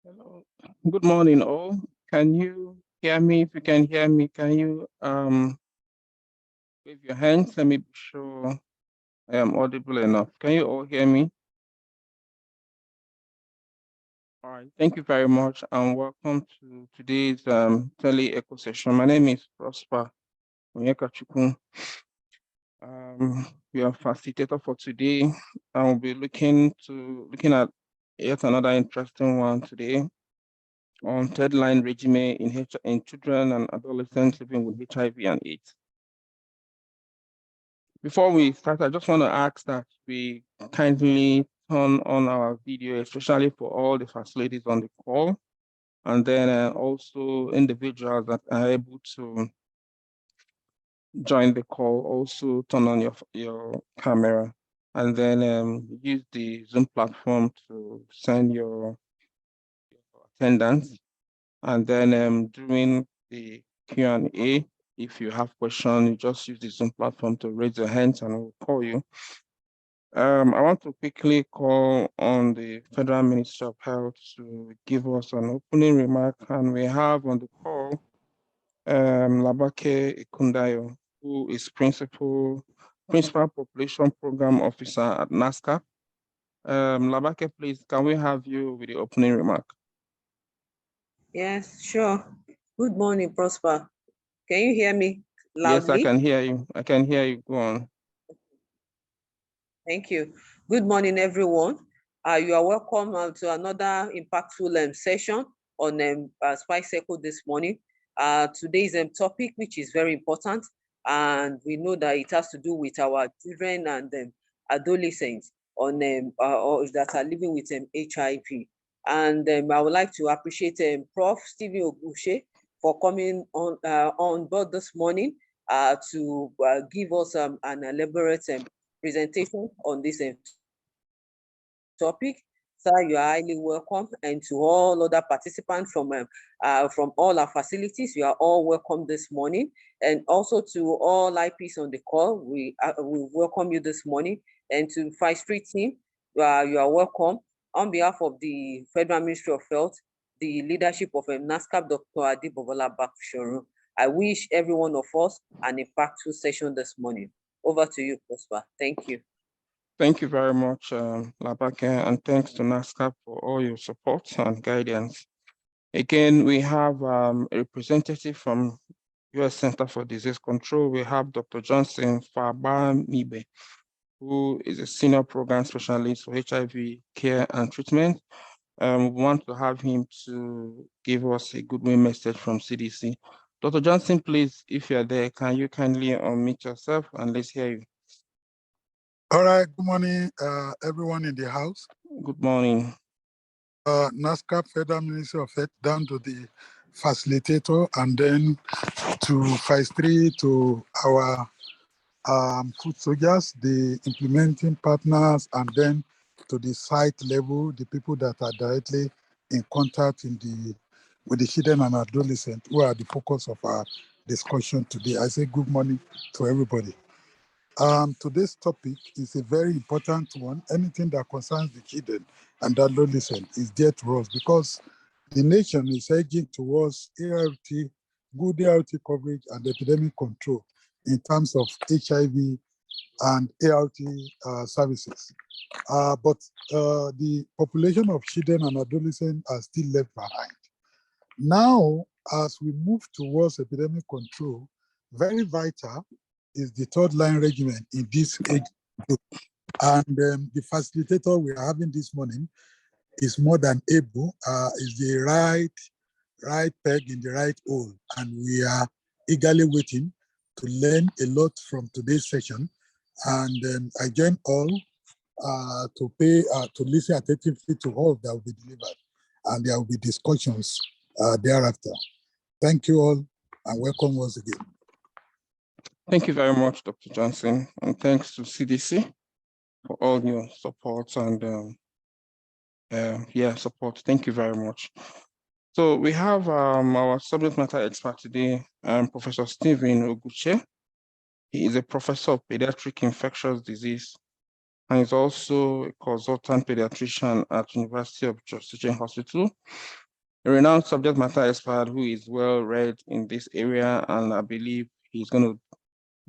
Hello. Good morning, all. Can you hear me? If you can hear me, can you wave your hands? Let me be sure I am audible enough. Can you all hear me? All right. Thank you very much, and welcome to today's tele-echo session. My name is Prosper Onyekachukwu. We are facilitator for today, and we'll be looking at yet another interesting one today on third-line regimen in children and adolescents living with HIV and AIDS. Before we start, I just want to ask that we kindly turn on our video, especially for all the facilities on the call, and then also individuals that are able to join the call, also turn on your camera, and then use the Zoom platform to send your attendance. And then during the Q&A, if you have questions, you just use the Zoom platform to raise your hands and we'll call you. I want to quickly call on the Federal Ministry of Health to give us an opening remark, and we have on the call Labake Ikundayo, who is Principal Population Program Officer at NASCA. Labake, please, can we have you with the opening remark? Yes, sure. Good morning, Prosper. Can you hear me loudly? Yes, I can hear you. I can hear you. Go on. Thank you. Good morning, everyone. You are welcome to another impactful session on Spice Echo this morning. Today's topic, which is very important, and we know that it has to do with our children and adolescents on or that are living with HIV. And I would like to appreciate Prof. Stephen Ogushe for coming on board this morning to give us an elaborate presentation on this topic. Sir, you are highly welcome, and to all other participants from all our facilities, you are all welcome this morning, and also to all IPs on the call, we welcome you this morning, and to Five Street team, you are welcome. On behalf of the Federal Ministry of Health, the leadership of NASCAP, Dr. Adibobola Bakushoru, I wish every one of us an impactful session this morning. Over to you, Prosper. Thank you. Thank you very much, Labake, and thanks to NASCAP for all your support and guidance. Again, we have a representative from U.S. Center for Disease Control. We have Dr. Johnson Fabamibe, who is a senior program specialist for HIV care and treatment. We want to have him to give us a goodwill message from CDC. Dr. Johnson, please, if you're there, can you kindly unmute yourself and let's hear you. All right, good morning, everyone in the house. Good morning. NASCAP Federal Ministry of Health, down to the facilitator, and then to Phase 3, to our food soldiers, the implementing partners, and then to the site level, the people that are directly in contact with the children and adolescents, who are the focus of our discussion today. I say good morning to everybody. Today's topic is a very important one. Anything that concerns the children and adolescents is dear to us, because the nation is edging towards ART, good ART coverage and epidemic control in terms of HIV and ART services. But the population of children and adolescents are still left behind. Now, as we move towards epidemic control, very vital is the third line regimen in this age group. And the facilitator we are having this morning is more than able, is the right peg in the right hole. And we are eagerly waiting to learn a lot from today's session. And I join all to listen attentively to all that will be delivered. And there will be discussions thereafter. Thank you all, and welcome once again. Thank you very much, Dr. Johnson, and thanks to CDC for all your support and support. Thank you very much. So we have our subject matter expert today, Professor Stephen Ogushe. He is a professor of pediatric infectious disease and is also a consultant pediatrician at University of George Teaching Hospital, a renowned subject matter expert who is well read in this area, and I believe he's going to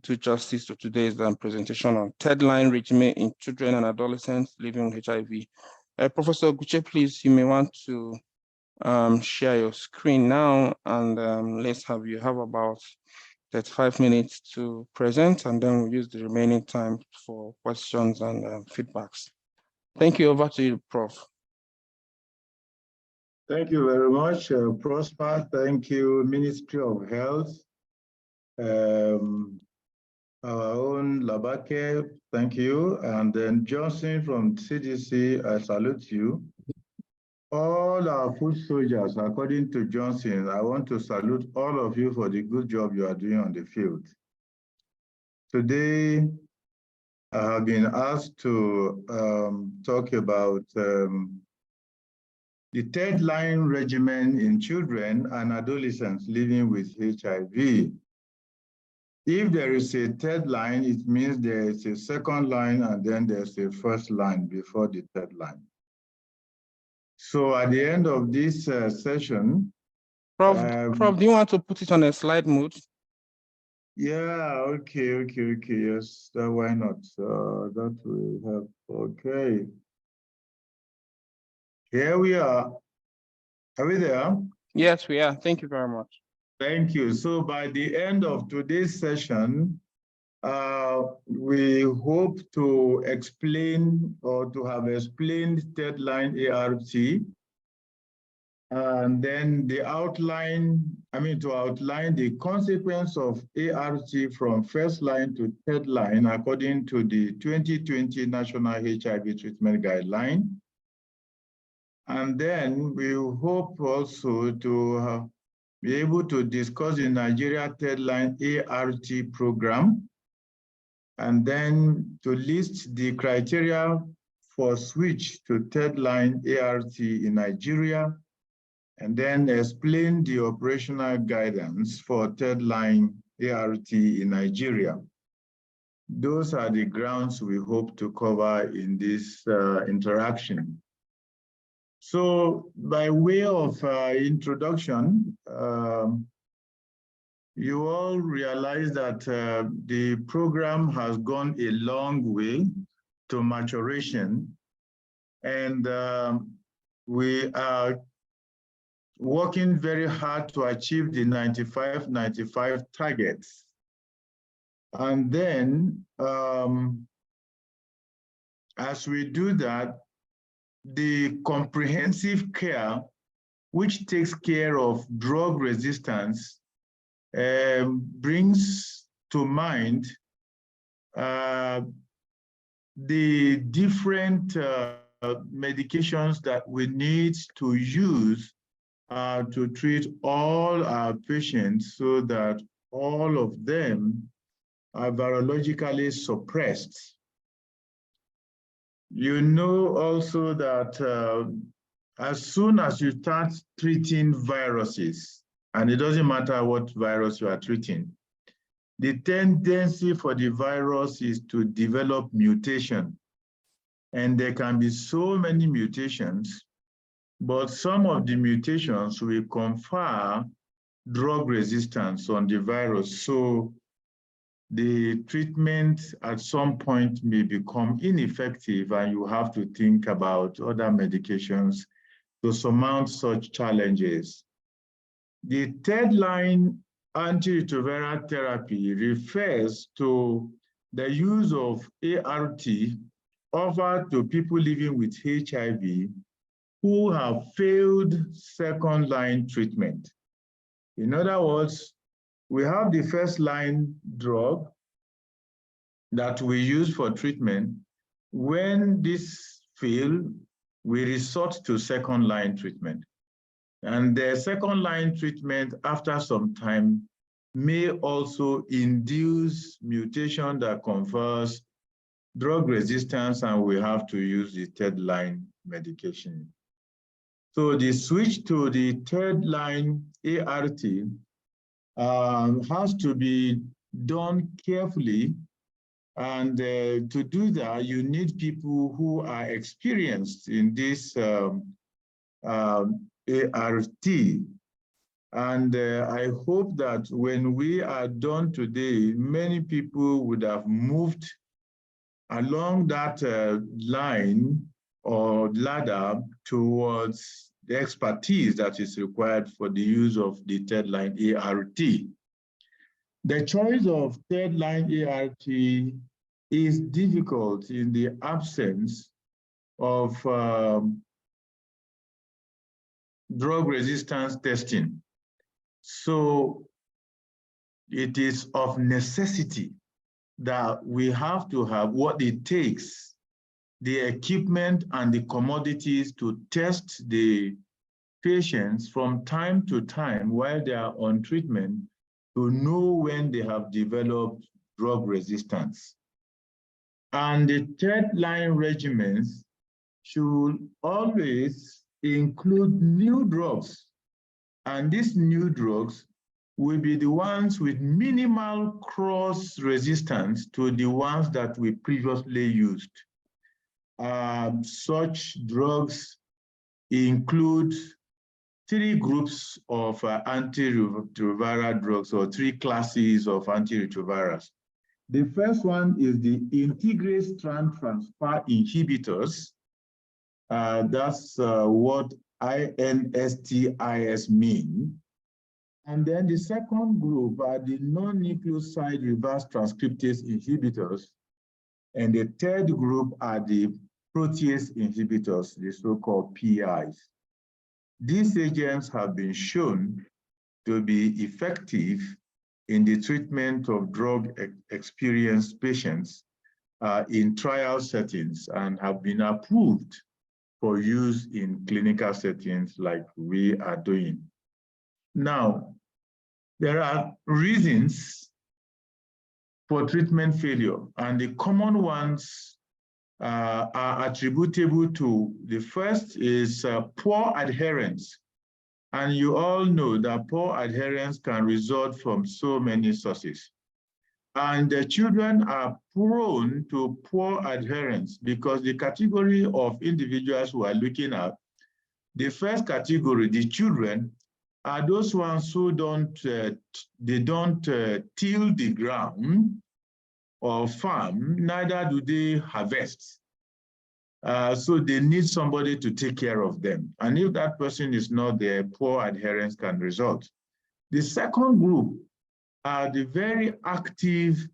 do justice to today's presentation on third-line regimen in children and adolescents living with HIV. Professor Guche, please, you may want to share your screen now, and let's have you have about 35 minutes to present, and then we'll use the remaining time for questions and feedbacks. Thank you. Over to you, Prof. Thank you very much, Prosper. Thank you, Ministry of Health. Our own Labake, thank you. And then Johnson from CDC, I salute you. All our foot soldiers, according to Johnson, I want to salute all of you for the good job you are doing on the field. Today, I have been asked to talk about the third line regimen in children and adolescents living with HIV. If there is a third line, it means there is a second line and then there's a first line before the third line. So at the end of this session, Prof, do you want to put it on a slide mode? Yeah, okay, yes, why not? That will help. Okay. Here we are. Are we there? Yes, we are. Thank you very much. Thank you. So by the end of today's session, we hope to explain or to have explained third line ART, and then the outline, to outline the consequence of ART from first line to third line according to the 2020 National HIV Treatment Guideline. And then we hope also to be able to discuss the Nigeria third line ART program, and then to list the criteria for switch to third line ART in Nigeria, and then explain the operational guidance for third line ART in Nigeria. Those are the grounds we hope to cover in this interaction. So by way of introduction, you all realize that the program has gone a long way to maturation, and we are working very hard to achieve the 95-95 targets. And then as we do that, the comprehensive care, which takes care of drug resistance, brings to mind the different medications that we need to use to treat all our patients so that all of them are virologically suppressed. You know also that as soon as you start treating viruses, and it doesn't matter what virus you are treating, the tendency for the virus is to develop mutation. And there can be so many mutations, but some of the mutations will confer drug resistance on the virus. So the treatment at some point may become ineffective, and you have to think about other medications to surmount such challenges. The third line antiretroviral therapy refers to the use of ART offered to people living with HIV who have failed second line treatment. In other words, we have the first line drug that we use for treatment. When this fails, we resort to second line treatment. And the second line treatment after some time may also induce mutation that confers drug resistance, and we have to use the third line medication. So the switch to the third line ART has to be done carefully And to do that, you need people who are experienced in this ART. And I hope that when we are done today, many people would have moved along that line or ladder towards the expertise that is required for the use of the third line ART. The choice of third line ART is difficult in the absence of drug resistance testing. So it is of necessity that we have to have what it takes, the equipment and the commodities to test the patients from time to time while they are on treatment to know when they have developed drug resistance. And the third line regimens should always include new drugs. And these new drugs will be the ones with minimal cross resistance to the ones that we previously used. Such drugs include 3 groups of antiretroviral drugs, or 3 classes of antiretrovirals. The first one is the integrase strand transfer inhibitors. That's what INSTIS mean. And then the second group are the non-nucleoside reverse transcriptase inhibitors. And the third group are the protease inhibitors, the so-called PIs. These agents have been shown to be effective in the treatment of drug-experienced patients in trial settings and have been approved for use in clinical settings like we are doing. Now, there are reasons for treatment failure, and the common ones are attributable to, the first is poor adherence. And you all know that poor adherence can result from so many sources. And the children are prone to poor adherence because the category of individuals who are looking at, the first category, the children, are those ones who don't till the ground or farm, neither do they harvest. So they need somebody to take care of them. And if that person is not there, poor adherence can result. The second group are the very active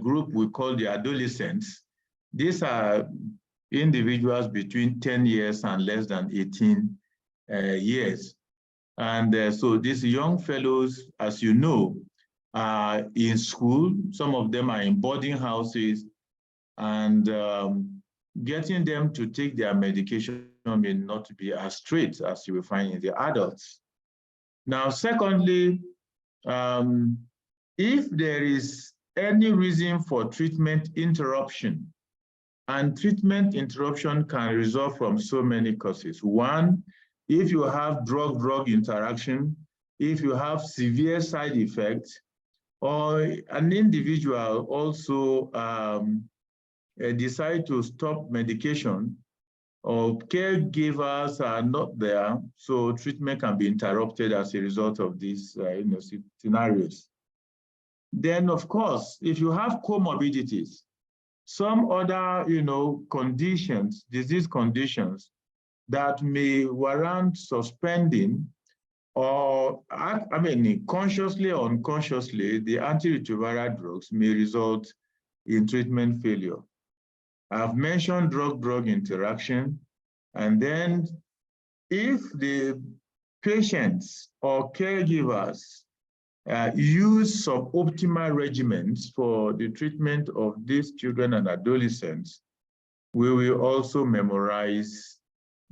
group we call the adolescents. These are individuals between 10 years and less than 18 years. And so these young fellows, as you know, are in school. Some of them are in boarding houses, and getting them to take their medication may not be as straight as you will find in the adults. Now, secondly, if there is any reason for treatment interruption, and treatment interruption can result from so many causes. One, if you have drug-drug interaction, if you have severe side effects, or an individual also decide to stop medication, or caregivers are not there, so treatment can be interrupted as a result of these scenarios. Then, of course, if you have comorbidities, some other conditions, disease conditions that may warrant suspending, or consciously or unconsciously, the antiretroviral drugs may result in treatment failure. I've mentioned drug-drug interaction, and then if the patients or caregivers use suboptimal regimens for the treatment of these children and adolescents, we will also memorize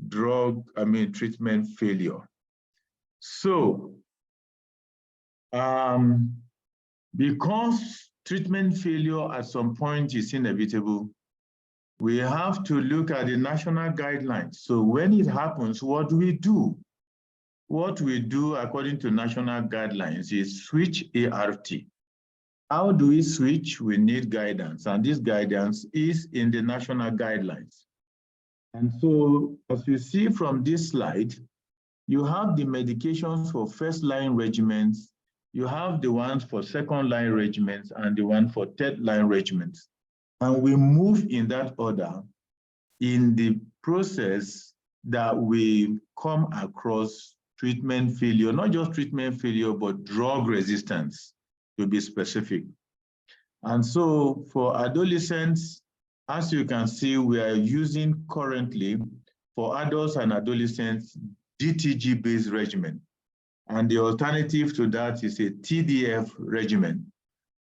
treatment failure. So, because treatment failure at some point is inevitable, we have to look at the national guidelines. So when it happens, what do we do? What we do according to national guidelines is switch ART. How do we switch? We need guidance, and this guidance is in the national guidelines. And so, as you see from this slide, you have the medications for first-line regimens, you have the ones for second-line regimens, and the one for third-line regimens. And we move in that order in the process that we come across treatment failure, not just treatment failure, but drug resistance, to be specific. And so for adolescents, as you can see, we are using currently for adults and adolescents, DTG-based regimen. And the alternative to that is a TDF regimen.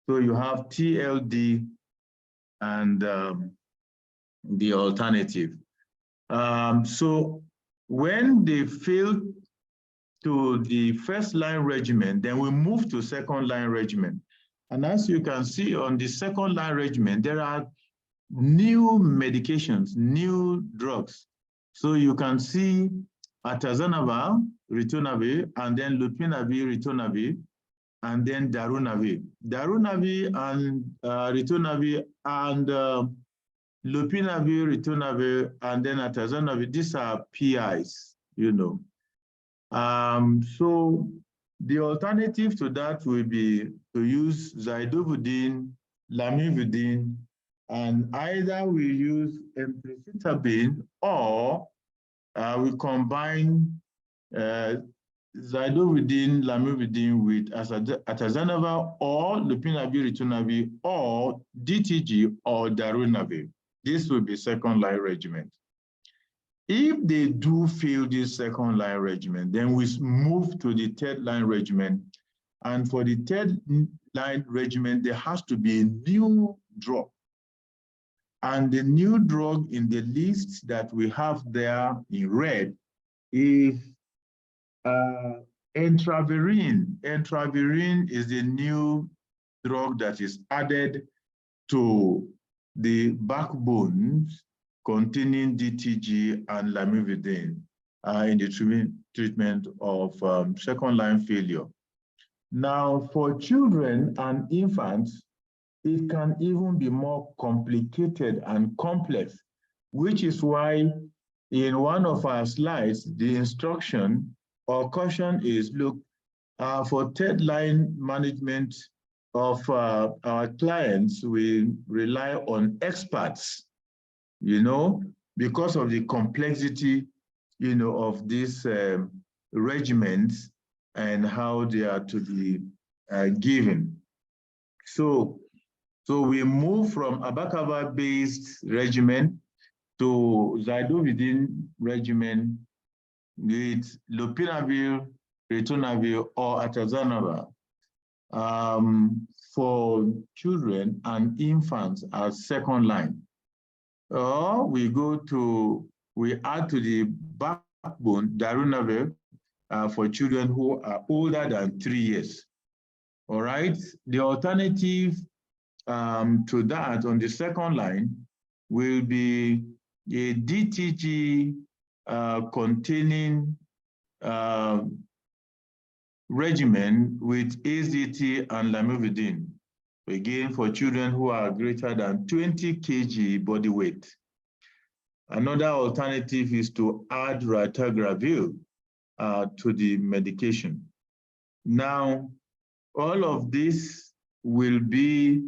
So you have TLD and the alternative. So when they fail to the first line regimen, then we move to second line regimen. And as you can see on the second line regimen, there are new medications, new drugs. So you can see atazanavir, ritonavir, and then lopinavir, ritonavir, and then darunavir. Darunavir and ritonavir and lopinavir, ritonavir, and then atazanavir, these are PIs, you know. So the alternative to that will be to use zidovudine, lamivudine, and either we use emtricitabine or we combine zidovudine, lamivudine with atazanavir or lopinavir, ritonavir or DTG or darunavir. This will be second line regimen. If they do fail this second line regimen, then we move to the third line regimen. And for the third line regimen, there has to be a new drug. And the new drug in the list that we have there in red is entravirine. Entravirine is the new drug that is added to the backbones containing DTG and lamivudine in the treatment of second-line failure. Now, for children and infants, it can even be more complicated and complex, which is why in one of our slides, the instruction or caution is, look, for third-line management of our clients, we rely on experts, you know, because of the complexity, you know, of these regimens and how they are to be given. So we move from abacavir-based regimen to zidovudine regimen with lopinavir, ritonavir, or atazanavir for children and infants as second line. Or we add to the backbone darunavir for children who are older than 3 years. All right. The alternative to that on the second line will be a DTG containing regimen with AZT and lamivudine, again for children who are greater than 20 kg body weight. Another alternative is to add ratiagravir to the medication. Now, all of this will be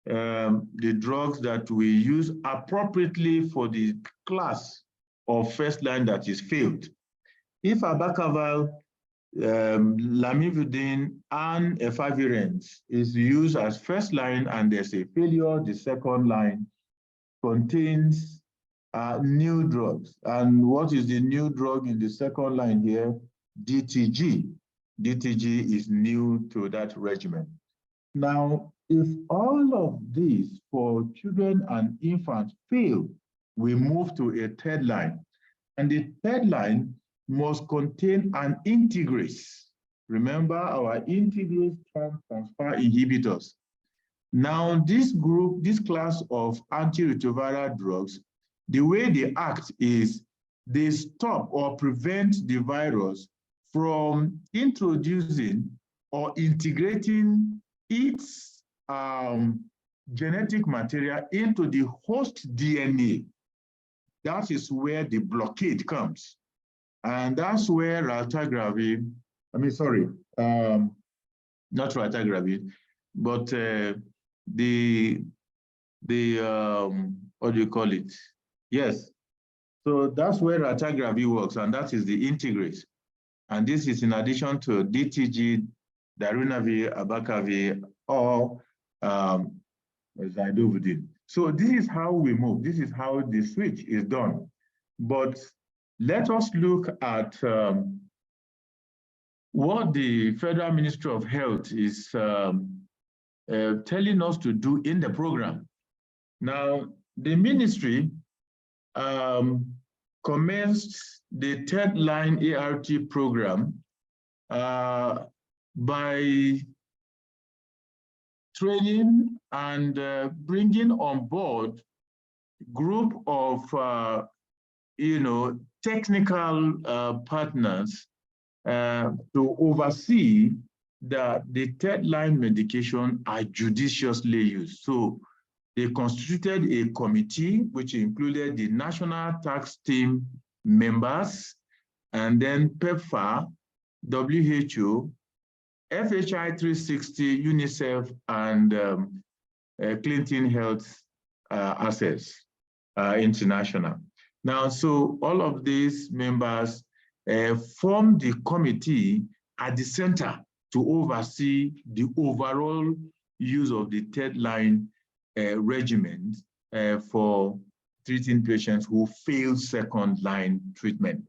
the drugs that we use appropriately for the class of first line that is failed. If abacavir, lamivudine, and efavirenz is used as first line and there's a failure, the second line contains new drugs. And what is the new drug in the second line here? DTG. DTG is new to that regimen. Now, if all of these for children and infants fail, we move to a third line. And the third line must contain an integrase. Remember our integrase transfer inhibitors. Now, this group, this class of antiretroviral drugs, the way they act is they stop or prevent the virus from introducing or integrating its genetic material into the host DNA. That is where the blockade comes. And that's where raltegravir, not raltegravir, but what do you call it? Yes. So that's where raltegravir works, and that is the integrase. And this is in addition to DTG, darunavir, abacavir, or zidovudine. So this is how we move. This is how the switch is done. But let us look at what the Federal Ministry of Health is telling us to do in the program. Now, the ministry commenced the third line ART program by training and bringing on board group of technical partners to oversee that the third line medication are judiciously used. So they constituted a committee which included the National Task Team members, and then PEPFAR, WHO, FHI 360, UNICEF, and Clinton Health Access International. Now, so all of these members form the committee at the center to oversee the overall use of the third line regimen for treating patients who fail second line treatment.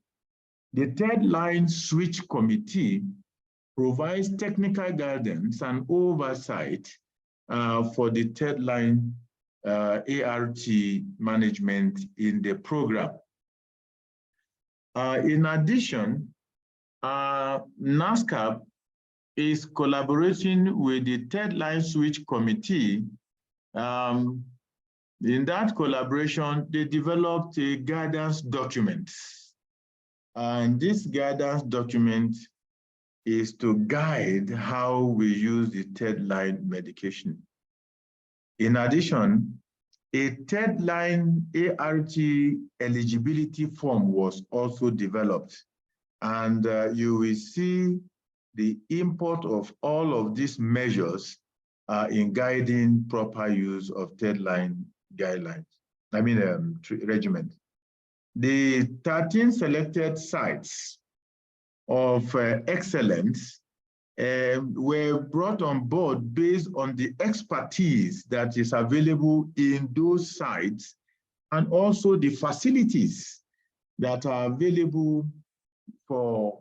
The third line switch committee provides technical guidance and oversight for the third line ART management in the program. In addition, NASCAP is collaborating with the third line switch committee. In that collaboration, they developed a guidance document. And this guidance document is to guide how we use the third line medication. In addition, a third line ART eligibility form was also developed. And you will see the import of all of these measures in guiding proper use of third line guidelines, regimen. The 13 selected sites of excellence were brought on board based on the expertise that is available in those sites and also the facilities that are available for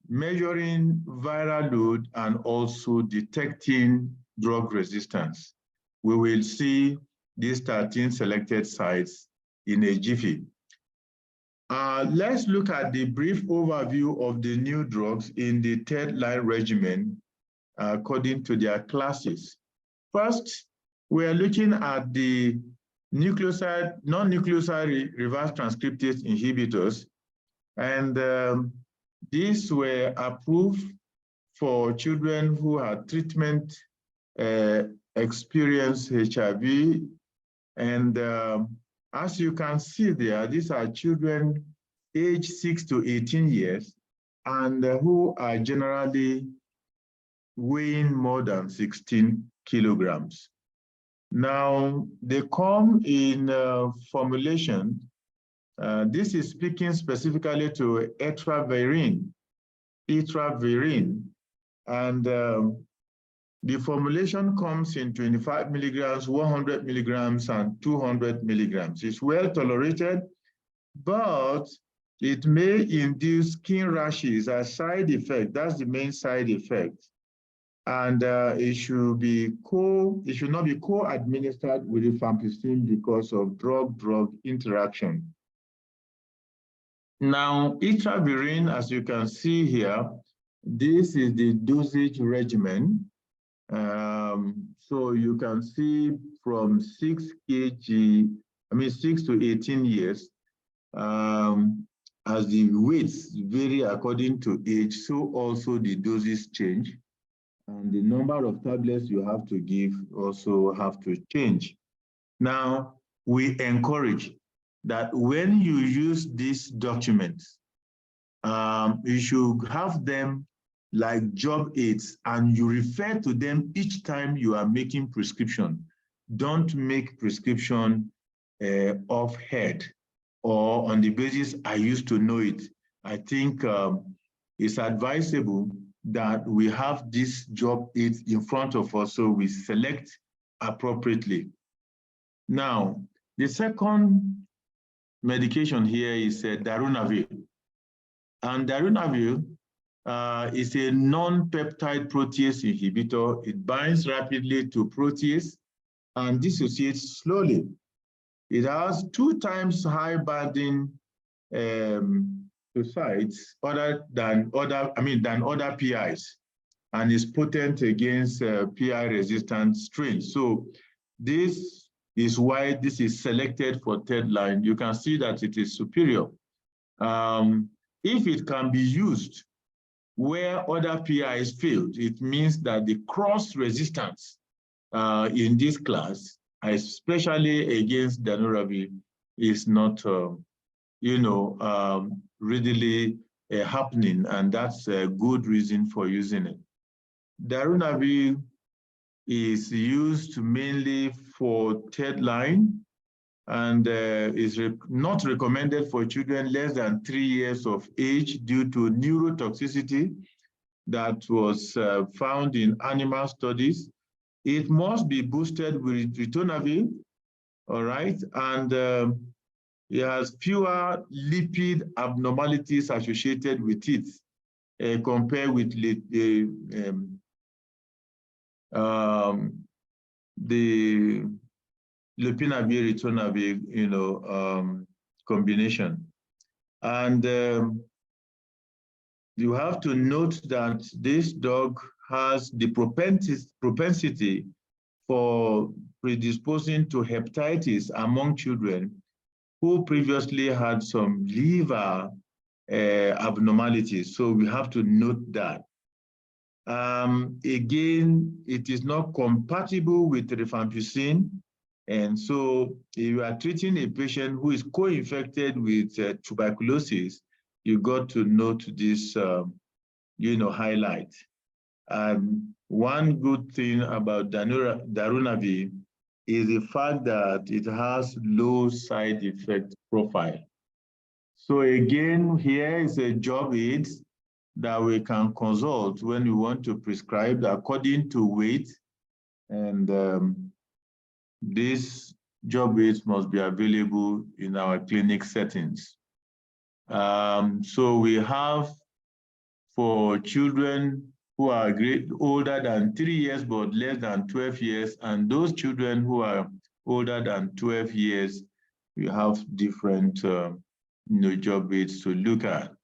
measuring viral load and also detecting drug resistance. We will see these 13 selected sites in a jiffy. Let's look at the brief overview of the new drugs in the third line regimen according to their classes. First, we are looking at the non-nucleoside reverse transcriptase inhibitors, and these were approved for children who had treatment experienced HIV. And as you can see there, these are children aged 6 to 18 years and who are generally weighing more than 16 kilograms. Now, they come in formulation. This is speaking specifically to etravirine, and the formulation comes in 25 milligrams, 100 milligrams, and 200 milligrams. It's well tolerated, but it may induce skin rashes as side effect. That's the main side effect. And it should not be co-administered with rifampicin because of drug-drug interaction. Now, etravirine, as you can see here, this is the dosage regimen. So you can see from 6 to 18 years, as the weights vary according to age, so also the doses change. and the number of tablets you have to give also have to change. Now, we encourage that when you use these documents, you should have them like job aids, and you refer to them each time you are making prescription. Don't make prescription off head or on the basis I used to know it. I think it's advisable that we have this job aids in front of us so we select appropriately. Now, the second medication here is darunavir. And darunavir is a non-peptide protease inhibitor. It binds rapidly to protease and dissociates slowly. It has 2 times high binding to sites than other PIs, and is potent against PI-resistant strains. So this is why this is selected for third line. You can see that it is superior. If it can be used where other PIs failed, it means that the cross-resistance in this class, especially against darunavir, is not, readily happening, and that's a good reason for using it. Darunavir is used mainly for third line and is not recommended for children less than 3 years of age due to neurotoxicity that was found in animal studies. It must be boosted with ritonavir, all right? And it has fewer lipid abnormalities associated with it compared with the lopinavir, ritonavir, combination. And you have to note that this dog has the propensity for predisposing to hepatitis among children who previously had some liver abnormalities. So we have to note that. Again, it is not compatible with rifampicin. And so if you are treating a patient who is co-infected with tuberculosis, you got to note this, highlight. One good thing about darunavir is the fact that it has low side effect profile. So again, here is a job aid that we can consult when we want to prescribe according to weight, and these job aids must be available in our clinic settings. So we have for children who are older than 3 years but less than 12 years, and those children who are older than 12 years, we have different job aids to look at.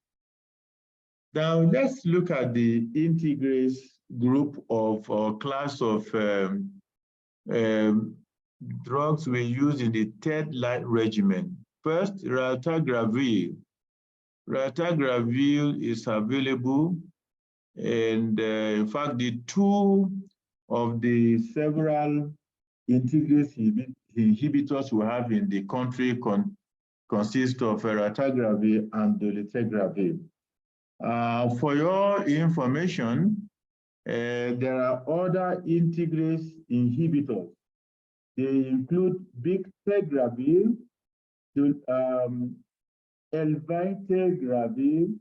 Now let's look at the integrase group of or class of drugs we use in the third line regimen. First, raltegravir. Raltegravir is available, and in fact, the 2 of the several integrase inhibitors we have in the country consist of raltegravir and dolutegravir. For your information, there are other integrase inhibitors. They include bictegravir, elvitegravir,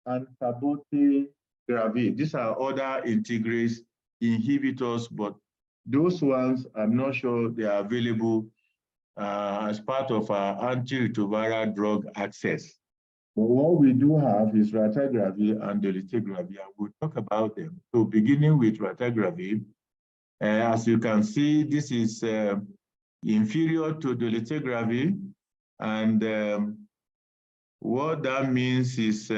and cabotegravir. These are other integrase inhibitors, but those ones, I'm not sure they are available as part of our antiretroviral drug access. But what we do have is raltegravir and dolutegravir. We'll talk about them. So beginning with raltegravir, as you can see, this is inferior to dolutegravir, and what that means is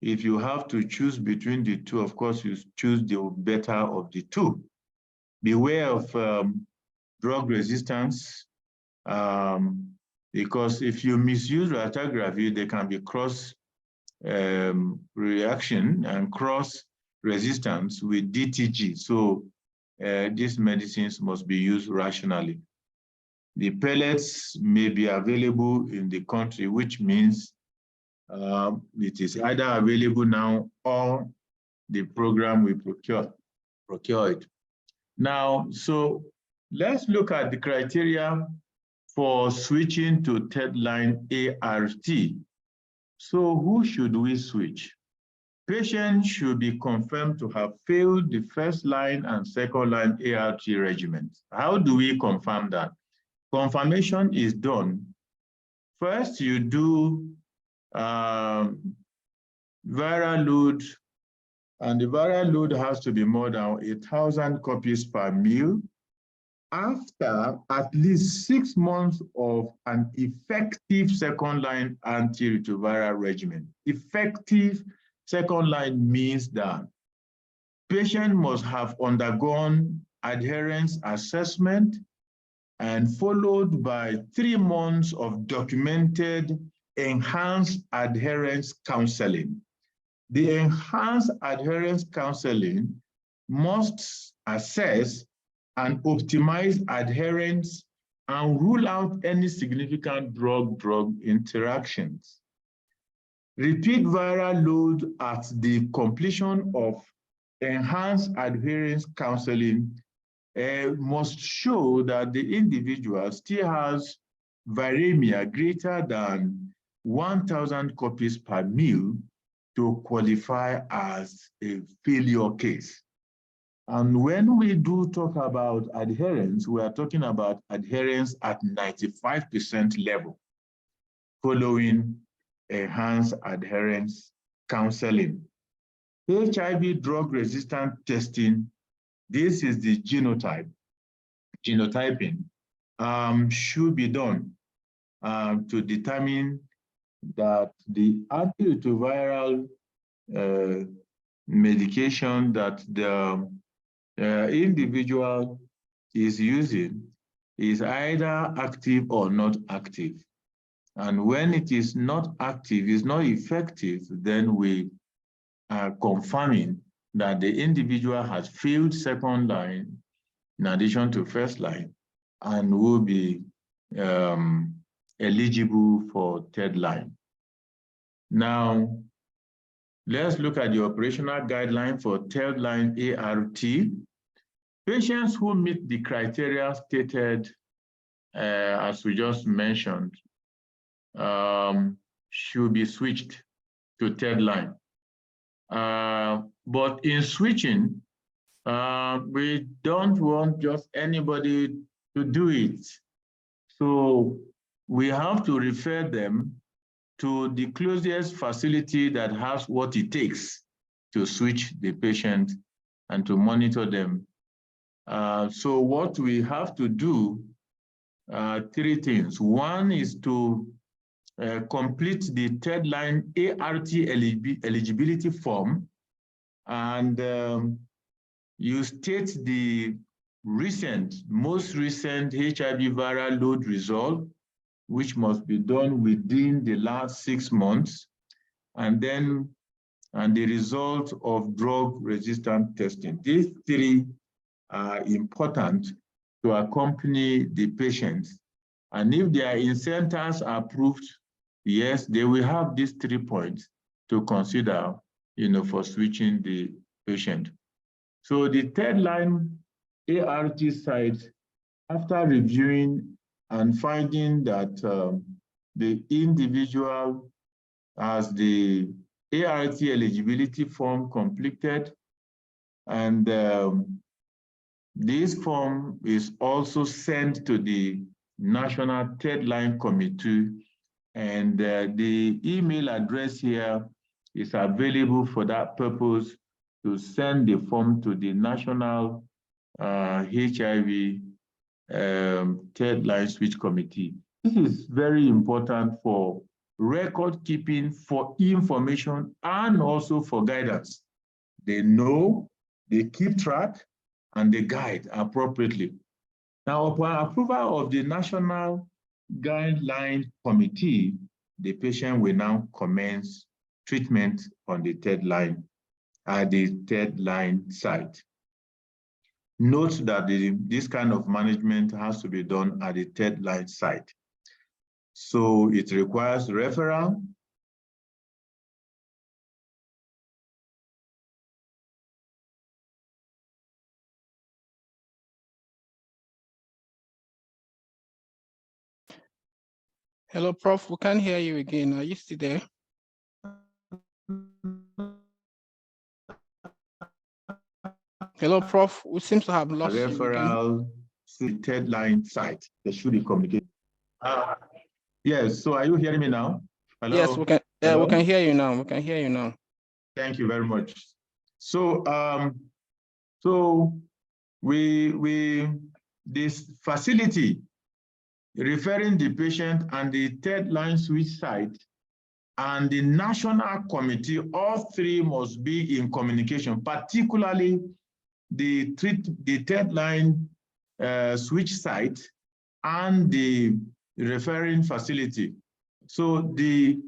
if you have to choose between the 2, of course, you choose the better of the 2. Beware of drug resistance, because if you misuse raltegravir, there can be cross reaction and cross resistance with DTG. So these medicines must be used rationally. The pellets may be available in the country, which means it is either available now or the program will procure it. Now, so let's look at the criteria for switching to third-line ART. So who should we switch? Patients should be confirmed to have failed the first-line and second-line ART regimens. How do we confirm that? Confirmation is done. First, you do viral load, and the viral load has to be more than 1,000 copies per ml after at least 6 months of an effective second-line antiretroviral regimen. Effective second-line means that patient must have undergone adherence assessment and followed by 3 months of documented enhanced adherence counseling. The enhanced adherence counseling must assess and optimize adherence and rule out any significant drug-drug interactions. Repeat viral load at the completion of enhanced adherence counseling must show that the individual still has viremia greater than 1,000 copies per ml to qualify as a failure case. And when we do talk about adherence, we are talking about adherence at 95% level following enhanced adherence counseling. HIV drug-resistant testing, this is the genotype. Genotyping should be done to determine that the antiretroviral medication that the individual is using is either active or not active. And when it is not active, is not effective, then we are confirming that the individual has failed second line in addition to first line and will be eligible for third line. Now, let's look at the operational guideline for third line ART. Patients who meet the criteria stated, as we just mentioned, should be switched to third line. But in switching, we don't want just anybody to do it. So we have to refer them to the closest facility that has what it takes to switch the patient and to monitor them. So what we have to do, 3 things. One is to complete the third line ART eligibility form, and you state the most recent HIV viral load result, which must be done within the last 6 months, and the result of drug-resistant testing. These 3 are important to accompany the patients. And if their incentives are approved, yes, they will have these 3 points to consider, for switching the patient. So the third line ART site, after reviewing and finding that the individual has the ART eligibility form completed, and this form is also sent to the National Third Line Committee, and the email address here is available for that purpose, to send the form to the National HIV Third Line Switch Committee. This is very important for record keeping, for information, and also for guidance. They know, they keep track, and they guide appropriately. Now, upon approval of the National Guideline Committee, the patient will now commence treatment on the third line at the third line site. Note that this kind of management has to be done at the third line site. So it requires referral. Hello, Prof. We can't hear you again. Are you still there? Hello, Prof. We seem to have lost you again. Referral to the third line site. There should be communication. Yes. So are you hearing me now? Hello? Yes, we can. Hello? We can hear you now. We can hear you now. Thank you very much. So, this facility referring the patient and the third line switch site and the national committee, all three must be in communication, particularly the third line switch site and the referring facility. So the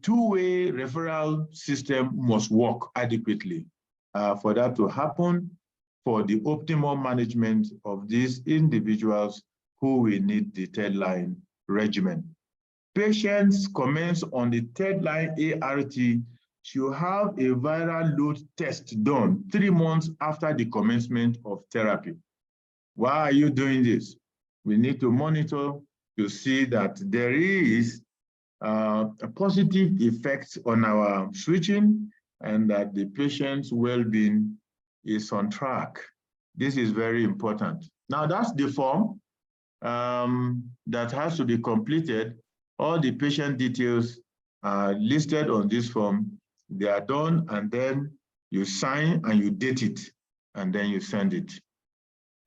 two-way referral system must work adequately for that to happen, for the optimal management of these individuals who will need the third line regimen. Patients commence on the third line ART should have a viral load test done 3 months after the commencement of therapy. Why are you doing this? We need to monitor to see that there is a positive effect on our switching and that the patient's well-being is on track. This is very important. Now that's the form that has to be completed. All the patient details are listed on this form. They are done, and then you sign and you date it, and then you send it.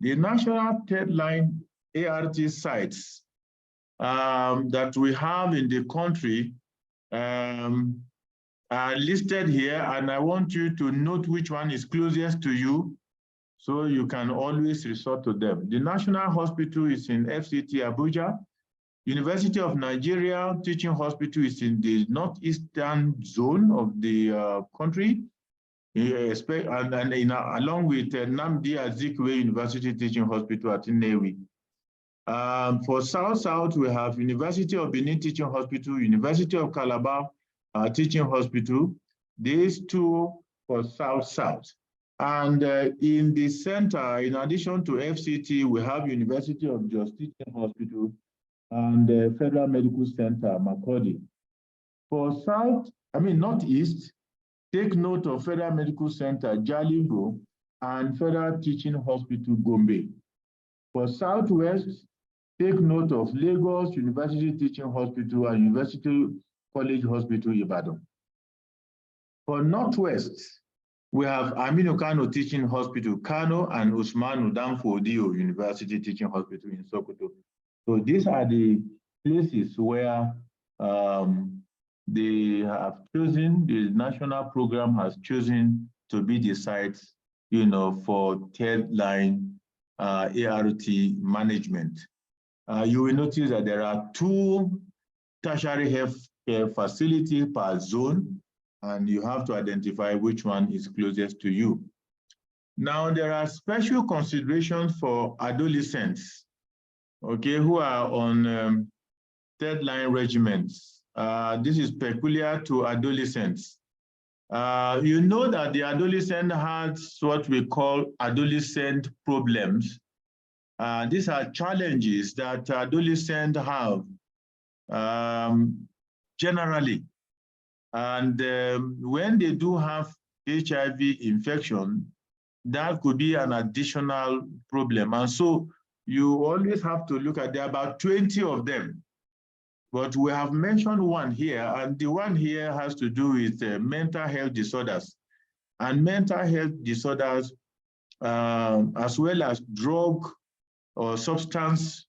The national third line ART sites that we have in the country are listed here, and I want you to note which one is closest to you so you can always resort to them. The National Hospital is in FCT Abuja. University of Nigeria Teaching Hospital is in the northeastern zone of the country, and along with Nnamdi Azikiwe University Teaching Hospital at Nnewi. For South-South, we have University of Benin Teaching Hospital, University of Calabar Teaching Hospital, these two for South-South. And in the center, in addition to FCT, we have University of Jos Teaching Hospital and the Federal Medical Center, Makurdi. For Northeast, take note of Federal Medical Center, Jalingo, and Federal Teaching Hospital, Gombe. For Southwest, take note of Lagos University Teaching Hospital and University College Hospital, Ibadan. For Northwest, we have Aminu Kano Teaching Hospital, Kano, and Usmanu Danfo Dio University Teaching Hospital in Sokoto. So these are the places where they have chosen, the national program has chosen to be the sites, for third line ART management. You will notice that there are 2 tertiary health care facilities per zone, and you have to identify which one is closest to you. Now, there are special considerations for adolescents, who are on third line regimens. This is peculiar to adolescents. You know that the adolescent has what we call adolescent problems. These are challenges that adolescents have generally. And when they do have HIV infection, that could be an additional problem. And so you always have to look at, there are about 20 of them. But we have mentioned one here, and the one here has to do with mental health disorders. And mental health disorders, as well as drug or substance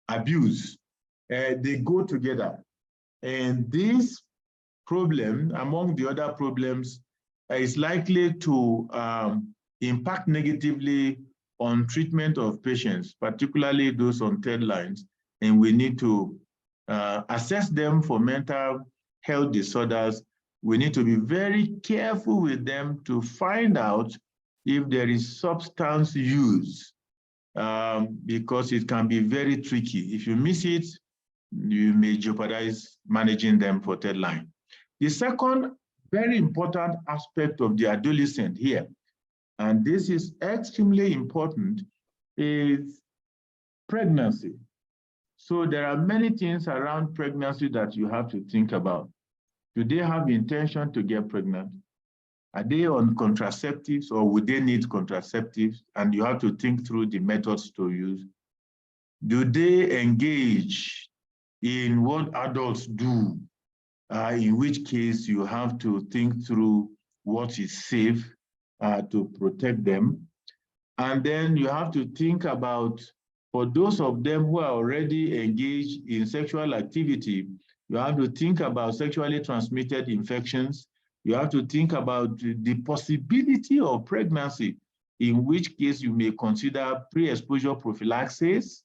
abuse, they go together. And this problem, among the other problems, is likely to impact negatively on treatment of patients, particularly those on third lines. And we need to assess them for mental health disorders we need to be very careful with them to find out if there is substance use, because it can be very tricky. If you miss it, you may jeopardize managing them for third line. The second very important aspect of the adolescent here, and this is extremely important, is pregnancy. So there are many things around pregnancy that you have to think about. Do they have intention to get pregnant? Are they on contraceptives, or would they need contraceptives? And you have to think through the methods to use. Do they engage in what adults do? In which case you have to think through what is safe to protect them. And then you have to think about, for those of them who are already engaged in sexual activity, you have to think about sexually transmitted infections. You have to think about the possibility of pregnancy, in which case you may consider pre-exposure prophylaxis.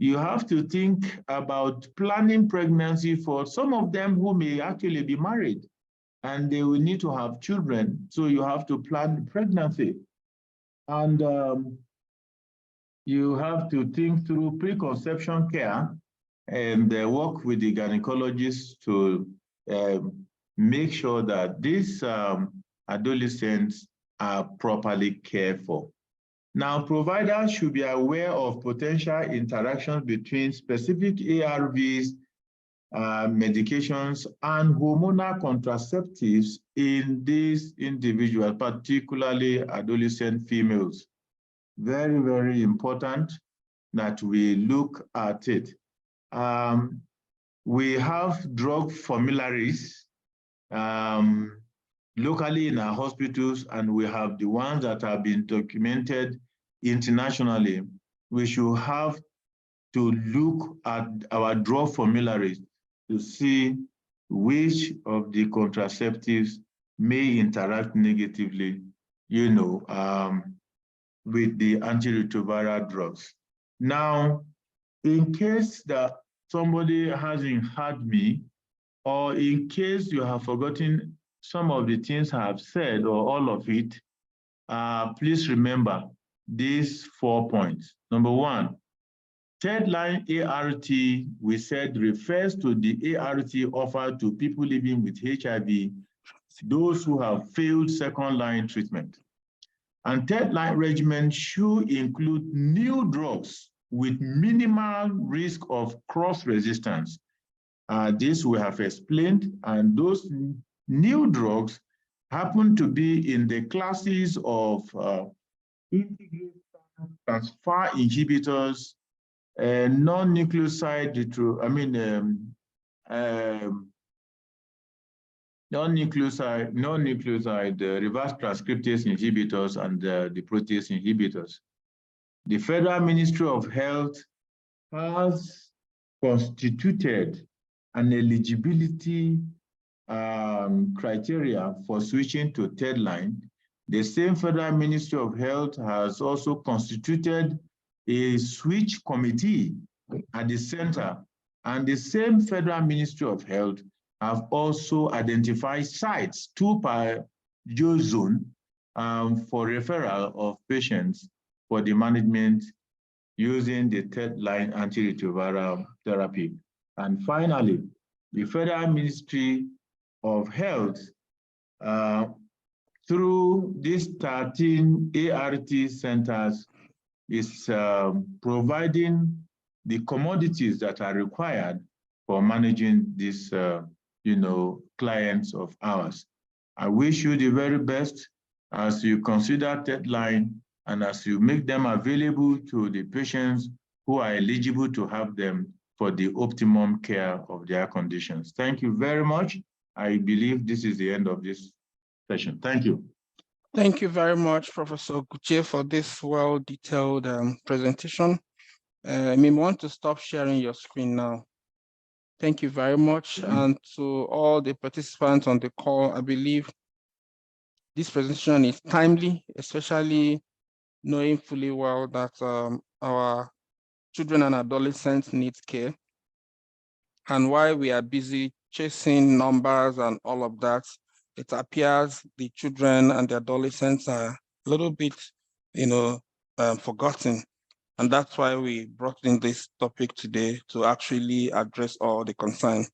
You have to think about planning pregnancy for some of them who may actually be married and they will need to have children. So you have to plan pregnancy. And you have to think through preconception care and work with the gynecologist to make sure that these adolescents are properly cared for. Now, providers should be aware of potential interactions between specific ARVs, medications, and hormonal contraceptives in these individuals, particularly adolescent females. Very, very important that we look at it. We have drug formularies locally in our hospitals, and we have the ones that have been documented internationally. We should have to look at our drug formularies to see which of the contraceptives may interact negatively, with the antiretroviral drugs. Now, in case that somebody hasn't heard me, or in case you have forgotten some of the things I have said or all of it, please remember these 4 points. Number one, third line ART, we said, refers to the ART offered to people living with HIV, those who have failed second line treatment. And third line regimen should include new drugs with minimal risk of cross-resistance. This we have explained, and those new drugs happen to be in the classes of integrated transfer inhibitors, non-nucleoside reverse transcriptase inhibitors, and the protease inhibitors. The Federal Ministry of Health has constituted an eligibility criteria for switching to third line. The same Federal Ministry of Health has also constituted a switch committee at the center, and the same Federal Ministry of Health have also identified sites, 2 per zone, for referral of patients for the management using the third line antiretroviral therapy. And finally, the Federal Ministry of Health, through these 13 ART centers, is providing the commodities that are required for managing these clients of ours. I wish you the very best as you consider third line and as you make them available to the patients who are eligible to have them for the optimum care of their conditions. Thank you very much. I believe this is the end of this session. Thank you. Thank you very much, Professor Guche, for this well-detailed presentation. You may want to stop sharing your screen now. Thank you very much. And to all the participants on the call, I believe this presentation is timely, especially knowing fully well that our children and adolescents need care. And while we are busy chasing numbers and all of that, it appears the children and the adolescents are a little bit, forgotten. And that's why we brought in this topic today to actually address all the concerns.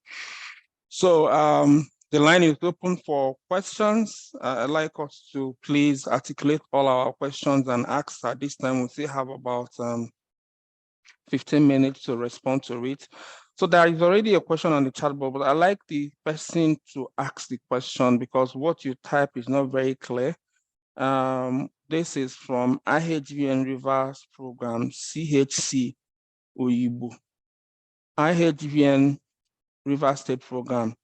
So the line is open for questions. I'd like us to please articulate all our questions and asks. At this time, we still have about 15 minutes to respond to it. So there is already a question on the chat board, but I like the person to ask the question because what you type is not very clear. This is from IHVN Reverse Program, CHC Oyibo. IHVN River State Program,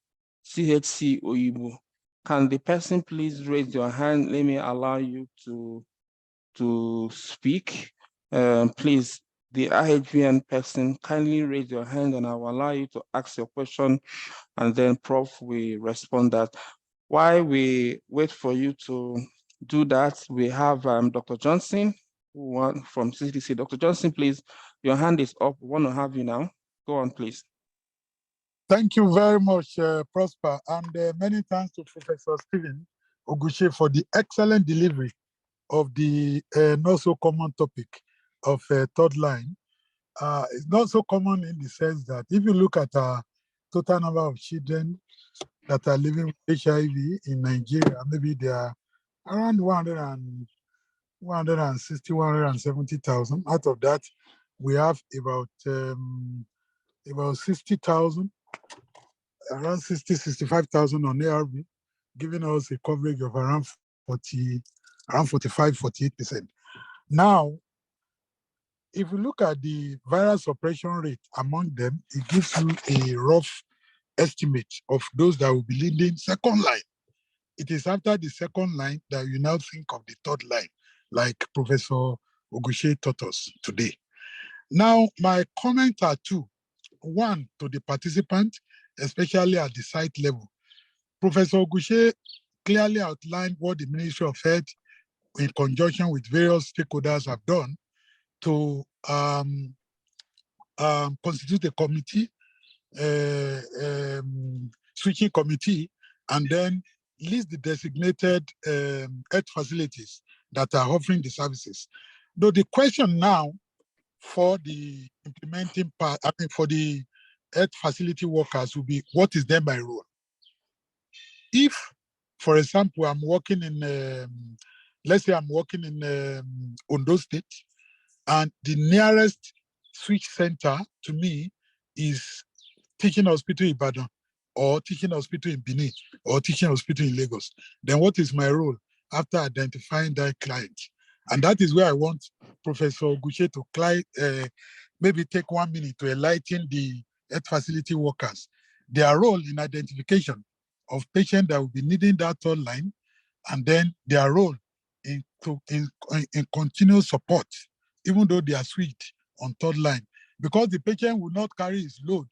CHC Oyibo. Can the person please raise your hand? Let me allow you to speak. Please, the IHVN person, kindly raise your hand and I will allow you to ask your question and then Prof will respond that. While we wait for you to do that, we have Dr. Johnson from CDC. Dr. Johnson, please, your hand is up. We want to have you now. Go on, please. Thank you very much, Prosper, and many thanks to Professor Stephen Oguche for the excellent delivery of the not so common topic of third line. It's not so common in the sense that if you look at our total number of children that are living with HIV in Nigeria, maybe they are around 160, 170,000. Out of that, we have about 60,000, around 60, 65,000 on ARV, giving us a coverage of around 45, 48%. Now, if you look at the viral suppression rate among them, it gives you a rough estimate of those that will be leading second line. It is after the second line that you now think of the third line, like Professor Oguche taught us today. Now, my comments are two. One, to the participant, especially at the site level. Professor Oguche clearly outlined what the Ministry of Health, in conjunction with various stakeholders, have done to constitute a committee, switching committee, and then list the designated health facilities that are offering the services. Though the question now for the implementing part, for the health facility workers will be, what is then my role? If, for example, I'm working in, let's say I'm working in Ondo State, and the nearest switch center to me is teaching hospital in Ibadan, or teaching hospital in Benin, or teaching hospital in Lagos, then what is my role after identifying that client? And that is where I want Professor Oguche to maybe take 1 minute to enlighten the health facility workers, their role in identification of patients that will be needing that third line, and then their role in continuous support, even though they are switched on third line, because the patient will not carry his load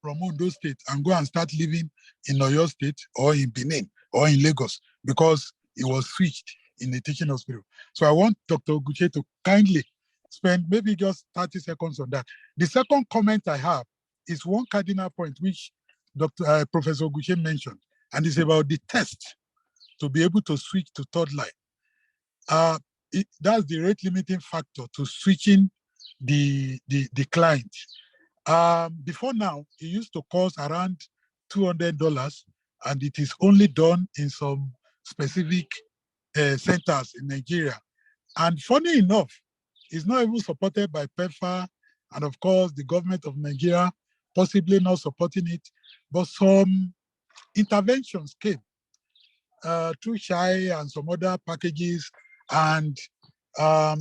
from Ondo State and go and start living in Oyo State or in Benin or in Lagos because he was switched in the teaching hospital. So I want Dr. Oguche to kindly spend maybe just 30 seconds on that. The second comment I have is one cardinal point which Professor Oguche mentioned, and it's about the test to be able to switch to third line. That's the rate limiting factor to switching the client. Before now, it used to cost around $200, and it is only done in some specific centers in Nigeria. And funny enough, it's not even supported by PEPFAR, and of course, the government of Nigeria possibly not supporting it, but some interventions came through SHI and some other packages, and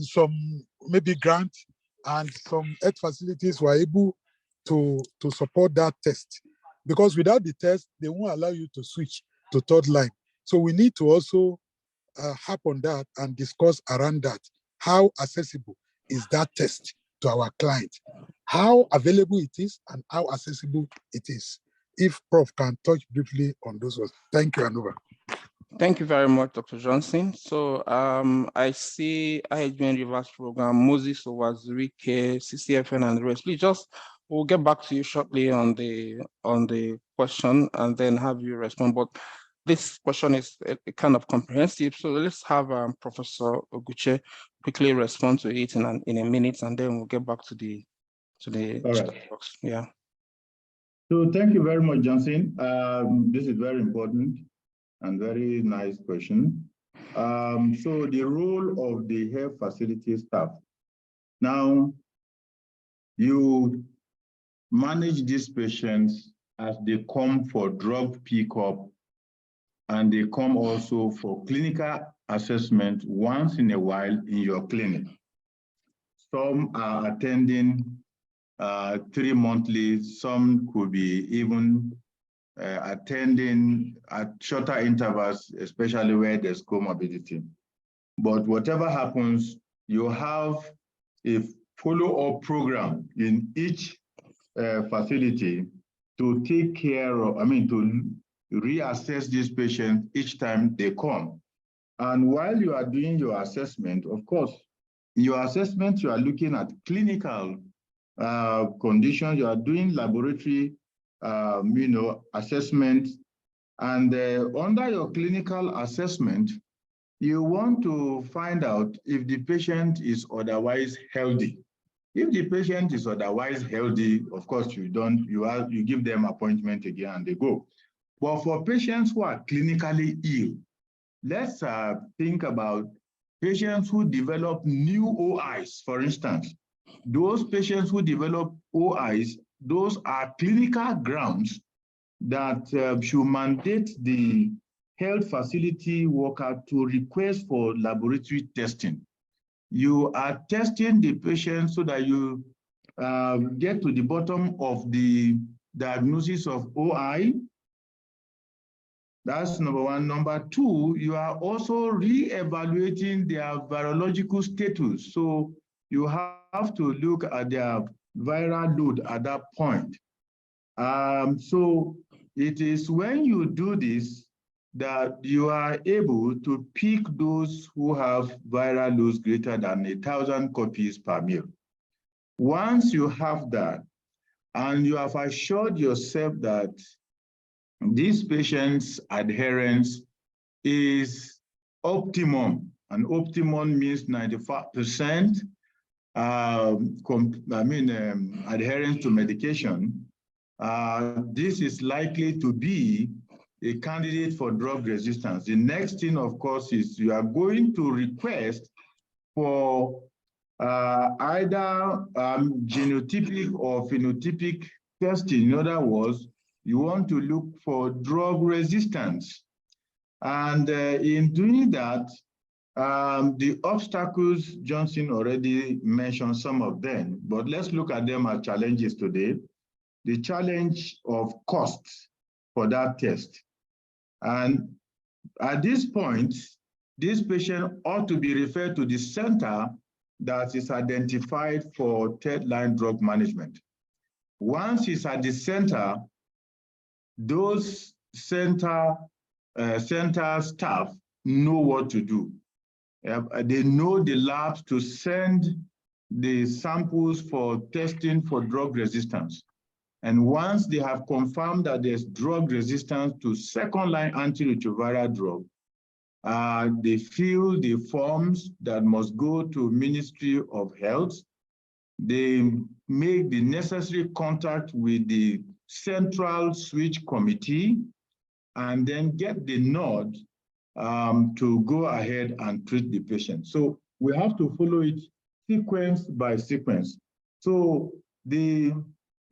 some maybe grants, and some health facilities were able to support that test. Because without the test, they won't allow you to switch to third line. So we need to also harp on that and discuss around that. How accessible is that test to our client? How available it is and how accessible it is. If Prof can touch briefly on those words. Thank you, Anuba. Thank you very much, Dr. Johnson. So I see IHBN Reverse Program, Moses Owazurike, CCFN, and the rest. We'll get back to you shortly on the question and then have you respond. But this question is a kind of comprehensive. So let's have Professor Oguche quickly respond to it in a minute, and then we'll get back to the chat box. Yeah. So thank you very much, Johnson. This is very important and very nice question. So the role of the health facility staff. Now, you manage these patients as they come for drug pickup, and they come also for clinical assessment once in a while in your clinic. Some are attending 3 monthly, some could be even attending at shorter intervals, especially where there's comorbidity. But whatever happens, you have a follow-up program in each facility to take care of, to reassess these patients each time they come. And while you are doing your assessment, of course, in your assessment, you are looking at clinical conditions, you are doing laboratory assessment, and under your clinical assessment, you want to find out if the patient is otherwise healthy. If the patient is otherwise healthy, of course, you give them appointment again and they go. But for patients who are clinically ill, let's think about patients who develop new OIs, for instance. Those patients who develop OIs, those are clinical grounds that should mandate the health facility worker to request for laboratory testing. You are testing the patient so that you get to the bottom of the diagnosis of OI. That's number one. Number two, you are also re-evaluating their virological status. So you have to look at their viral load at that point. So it is when you do this that you are able to pick those who have viral loads greater than 1,000 copies per mil. Once you have that, and you have assured yourself that these patients' adherence is optimum, and optimum means 95% adherence to medication, this is likely to be a candidate for drug resistance. The next thing, of course, is you are going to request for either genotypic or phenotypic testing. In other words, you want to look for drug resistance. And in doing that, the obstacles, Johnson already mentioned some of them, but let's look at them as challenges today. The challenge of cost for that test. And at this point, this patient ought to be referred to the center that is identified for third-line drug management. Once it's at the center, those center staff know what to do. They know the labs to send the samples for testing for drug resistance. And once they have confirmed that there's drug resistance to second-line antiretroviral drug, they fill the forms that must go to Ministry of Health. They make the necessary contact with the Central Switch Committee and then get the nod to go ahead and treat the patient. So we have to follow it sequence by sequence. So the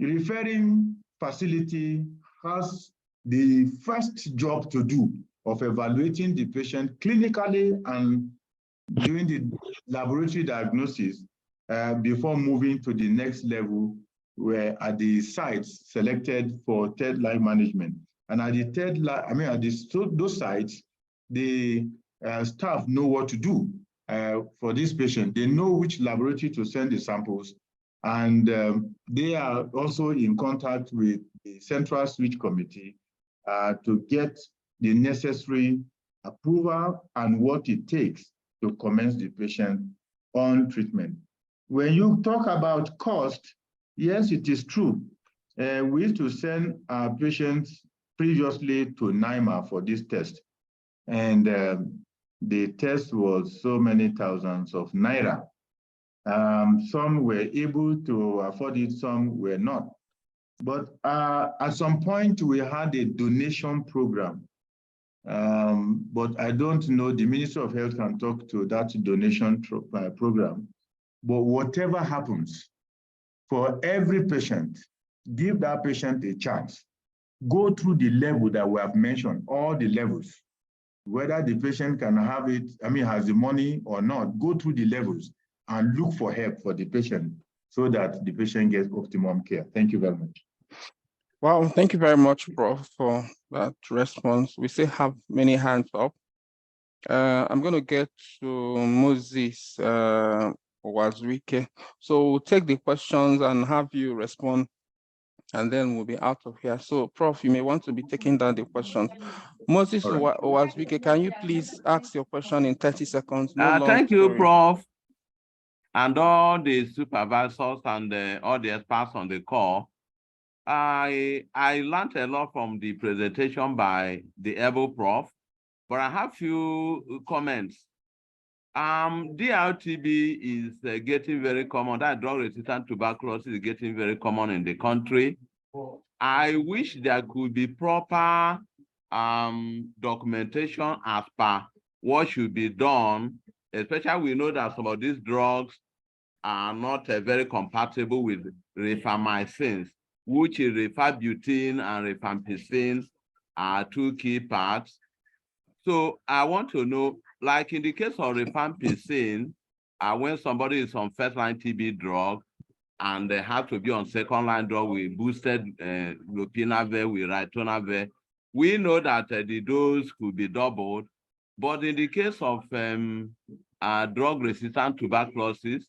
referring facility has the first job to do of evaluating the patient clinically and doing the laboratory diagnosis before moving to the next level, where at the sites selected for third-line management. And at the those sites, the staff know what to do for this patient. They know which laboratory to send the samples, and they are also in contact with the Central Switch Committee to get the necessary approval and what it takes to commence the patient on treatment. When you talk about cost, yes, it is true. We used to send our patients previously to NIMA for this test. And the test was so many thousands of naira. Some were able to afford it, some were not. But at some point, we had a donation program. But I don't know, the Ministry of Health can talk to that donation program. But whatever happens, for every patient, give that patient a chance. Go through the level that we have mentioned, all the levels. Whether the patient can have it, has the money or not, go through the levels and look for help for the patient so that the patient gets optimum care. Thank you very much. Well, thank you very much, Prof, for that response. We still have many hands up. I'm going to get to Moses Wazwike. So we'll take the questions and have you respond, and then we'll be out of here. So, Prof, you may want to be taking down the questions. Moses Wazwike, can you please ask your question in 30 seconds? Thank you, Prof, and all the supervisors and all the experts on the call. I learned a lot from the presentation by the able Prof, but I have few comments. DRTB is getting very common. That drug-resistant tuberculosis is getting very common in the country. I wish there could be proper documentation as per what should be done, especially we know that some of these drugs are not very compatible with rifamycin, which is rifabutin and rifampicin are two key parts. So I want to know, like in the case of rifampicin, when somebody is on first-line TB drug and they have to be on second-line drug with boosted lopinavir, with ritonavir, we know that the dose could be doubled. But in the case of drug-resistant tuberculosis,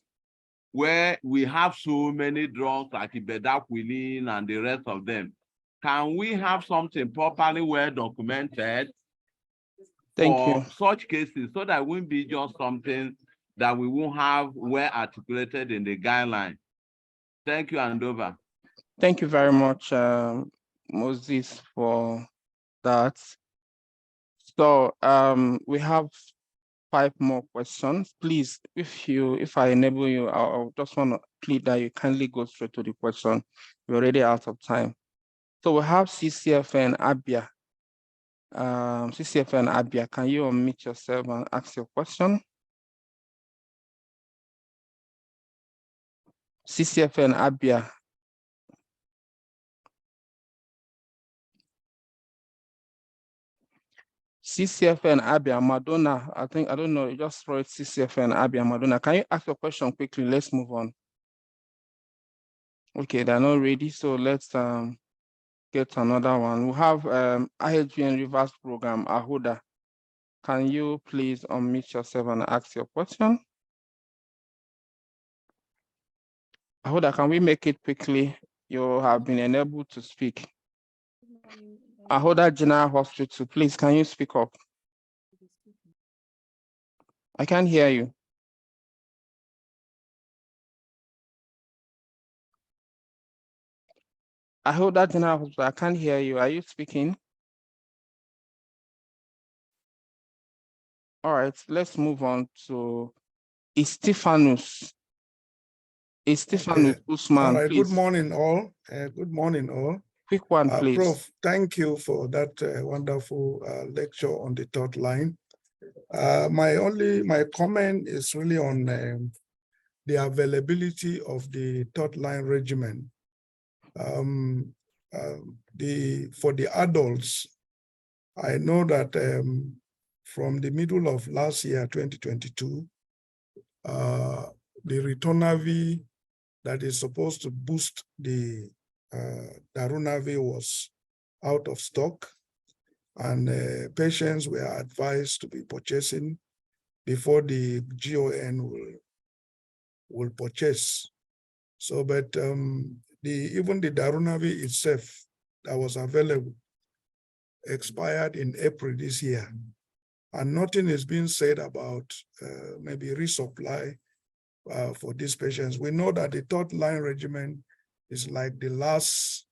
where we have so many drugs like ibedaquilin and the rest of them, can we have something properly well documented for such cases so that it won't be just something that we won't have well articulated in the guideline? Thank you, and over. Thank you very much, Moses, for that. So we have 5 more questions. Please, if I enable you, I'll just want to plead that you kindly go straight to the question. We're already out of time. So we have CCFN Abia. CCFN Abia, can you unmute yourself and ask your question? CCFN Abia. CCFN Abia Madonna, I don't know, you just wrote CCFN Abia Madonna. Can you ask your question quickly? Let's move on. Okay, they're not ready, so let's get another one. We have IHBN reverse program, Ahoda. Can you please unmute yourself and ask your question? Ahoda, can we make it quickly? You have been enabled to speak. Ahoda General Hospital, please, can you speak up? I can't hear you. Ahoda General Hospital, I can't hear you. Are you speaking? All right, let's move on to Stephanus. Stephanus Usman, all right, please. Good morning, all. Good morning, all. Quick one, please. Prof, thank you for that wonderful lecture on the third line. My comment is really on the availability of the third line regimen. For the adults, I know that from the middle of last year, 2022, the ritonavir that is supposed to boost the darunavir was out of stock, and patients were advised to be purchasing before the GON will purchase. So, but even the darunavir itself that was available expired in April this year, and nothing is being said about maybe resupply for these patients. We know that the third line regimen is like the last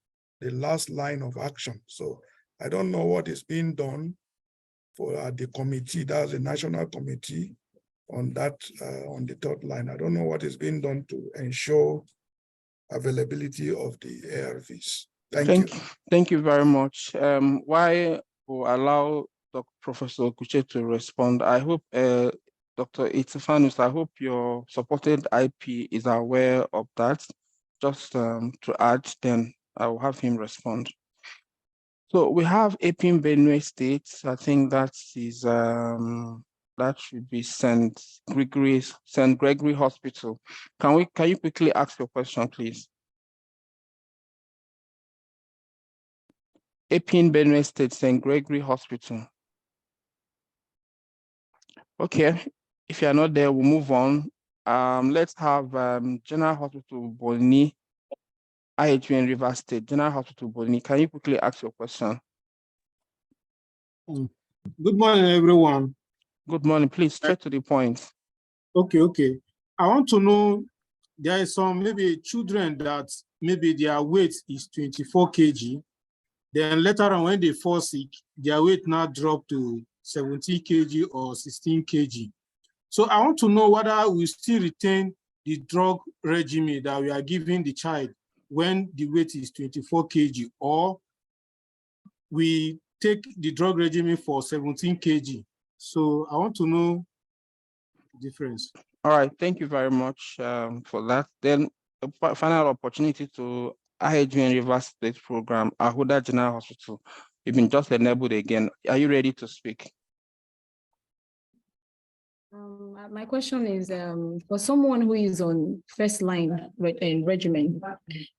the last line of action. So I don't know what is being done for the committee, that's the national committee on that, on the third line. I don't know what is being done to ensure availability of the ARVs. Thank you. Thank you very much. Why will allow Professor Okuche to respond? I hope, Dr. Itifanus, I hope your supported IP is aware of that. Just to add, then I will have him respond. So we have APIN Benue State. I think that is that should be St. Gregory Hospital. Can you quickly ask your question, please? APIN Benue State, St. Gregory Hospital. Okay, if you are not there, we'll move on. Let's have General Hospital Boni, IHU in River State. General Hospital Boni, can you quickly ask your question? Good morning, everyone. Good morning. Please, straight to the point. Okay. I want to know, there is some maybe children that maybe their weight is 24 kg. Then later on, when they fall sick, their weight now drop to 17 kg or 16 kg. So I want to know whether we still retain the drug regimen that we are giving the child when the weight is 24 kg, or we take the drug regimen for 17 kg. So I want to know the difference. All right, thank you very much for that. Then a final opportunity to IHU in River State program, Ahuda General Hospital. You've been just enabled again. Are you ready to speak? My question is for someone who is on first line regimen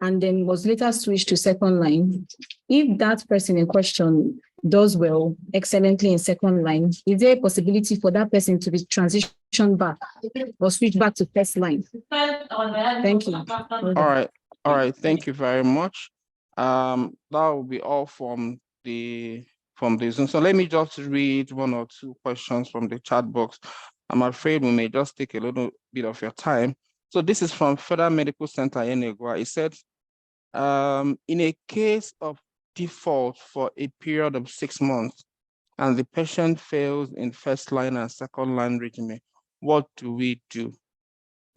and then was later switched to second line, if that person in question does well, excellently in second line, is there a possibility for that person to be transitioned back or switch back to first line? Thank you. All right, thank you very much. That will be all from the Zoom. So let me just read one or two questions from the chat box. I'm afraid we may just take a little bit of your time. So this is from Federal Medical Center Enegwa. It said, in a case of default for a period of 6 months and the patient fails in first line and second line regimen, what do we do?